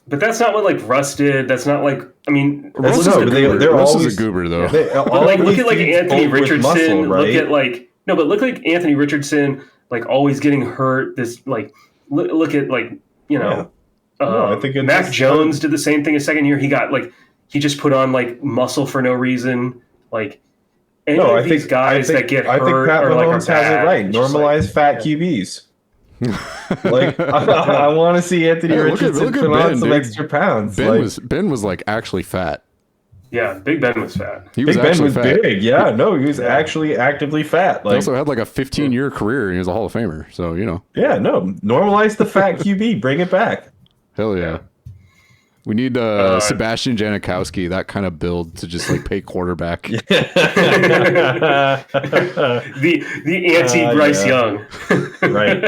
but that's not what like Russ did. That's not like, I mean, Russ is a goober though. But like look at like Anthony Richardson. Muscle, right? Look at like look like Anthony Richardson, like always getting hurt. This like look at like I think Mac Jones did the same thing his second year. He got like he just put on like muscle for no reason. Like these guys that get hurt. I think Pat Mahomes has it right. Normalize fat QBs. Like I want to see Anthony Richardson put on some extra pounds. Ben was like actually fat. Yeah, Big Ben was fat. Big Ben was big. Yeah, no, he was actually actively fat. Like, he also had like a 15-year career, and he was a Hall of Famer. So Yeah, no, normalize the fat QB. Bring it back. Hell yeah. We need Sebastian Janikowski, that kind of build to just like pay quarterback. the anti Bryce Young. Right.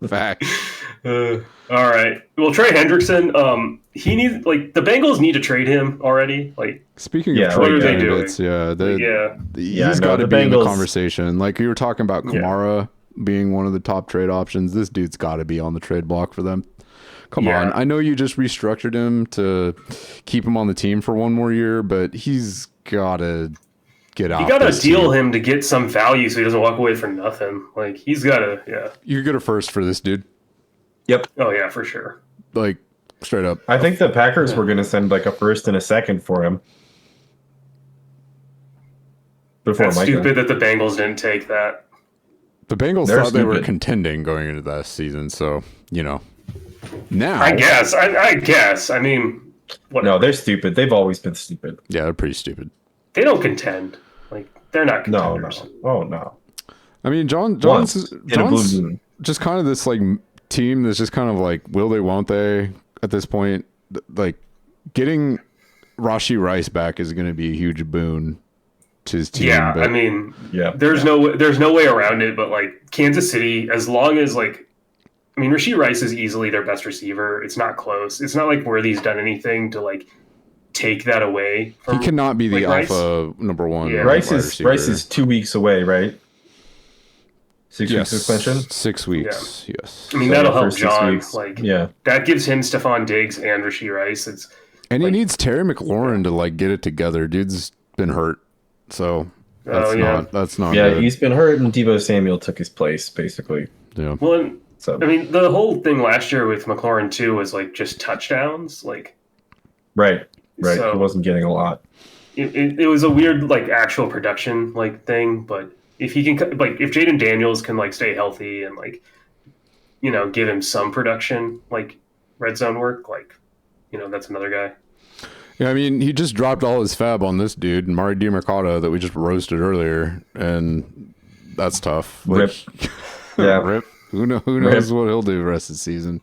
Fact. All right. Well, Trey Hendrickson, he needs the Bengals need to trade him already. Speaking of trade candidates, he's got to be in the conversation. Like you were talking about Kamara being one of the top trade options. This dude's got to be on the trade block for them. Come on. I know you just restructured him to keep him on the team for one more year, but he's got to get out. You got to deal him to get some value so he doesn't walk away for nothing. He's got to, You get a first for this dude. Yep. Oh, yeah, for sure. Straight up. I think the Packers were going to send a first and a second for him. That's stupid that the Bengals didn't take that. The Bengals thought they were contending going into that season, so, now. I guess. I mean, whatever. No, they're stupid. They've always been stupid. Yeah, they're pretty stupid. They don't contend. They're not contenders. No. Oh, no. I mean, John's just kind of this, team that's just kind of will they, won't they at this point. Getting Rashee Rice back is going to be a huge boon to his team. Yeah, but, I mean, there's no way around it, but Kansas City, as long as Rashee Rice is easily their best receiver. It's not close. It's not like Worthy's done anything to take that away from, he cannot be the alpha number one. Yeah. Rice is 2 weeks away, right? 6 weeks suspension? 6 weeks, yes. I mean, that'll help John. That gives him Stephon Diggs and Rashee Rice. He needs Terry McLaurin to get it together. Dude's been hurt. So that's not good. He's been hurt, and Deebo Samuel took his place, basically. Yeah. Well, I mean, the whole thing last year with McLaurin too was just touchdowns, Right. So, he wasn't getting a lot. It was a weird actual production thing, but if he can if Jaden Daniels can stay healthy and give him some production red zone work, that's another guy. Yeah, I mean, he just dropped all his fab on this dude, Mari DiMercato, that we just roasted earlier, and that's tough. Rip. Yeah. Rip. Who knows what he'll do the rest of the season.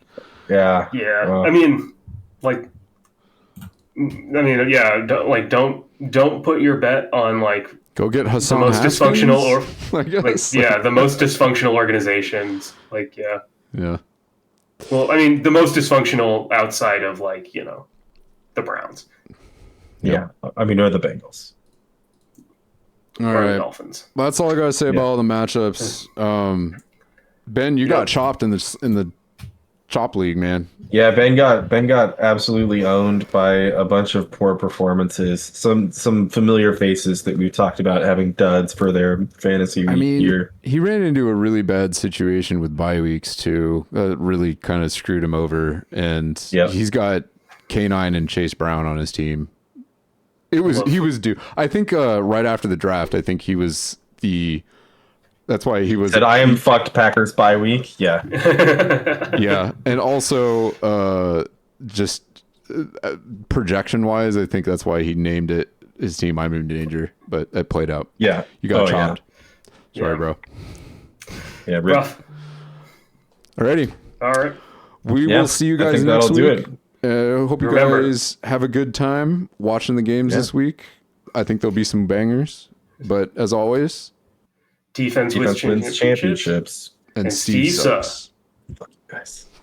Yeah. Yeah. I mean, don't put your bet on go get Hassan the most Haskins? Dysfunctional the most dysfunctional organizations. Yeah. Well, I mean, the most dysfunctional outside of the Browns. Yeah. I mean, or the Bengals. All right. The Dolphins. That's all I gotta say about all the matchups. Ben, you got chopped in the chop league, man. Yeah, Ben got absolutely owned by a bunch of poor performances. Some familiar faces that we've talked about having duds for their fantasy year. He ran into a really bad situation with bye weeks too. Really kind of screwed him over, and he's got K9 and Chase Brown on his team. He was due. I think right after the draft, I think he was the. That's why he was. Said I am fucked Packers bye week. Yeah. Yeah, and also just projection wise, I think that's why he named it his team I'm in danger. But it played out. Yeah, you got chopped. Yeah. Sorry, bro. Yeah, rough. Alrighty. All right. We will see you guys next week. Hope you guys have a good time watching the games this week. I think there'll be some bangers. But as always, defense wins championships. And Steve sucks. Fuck you guys.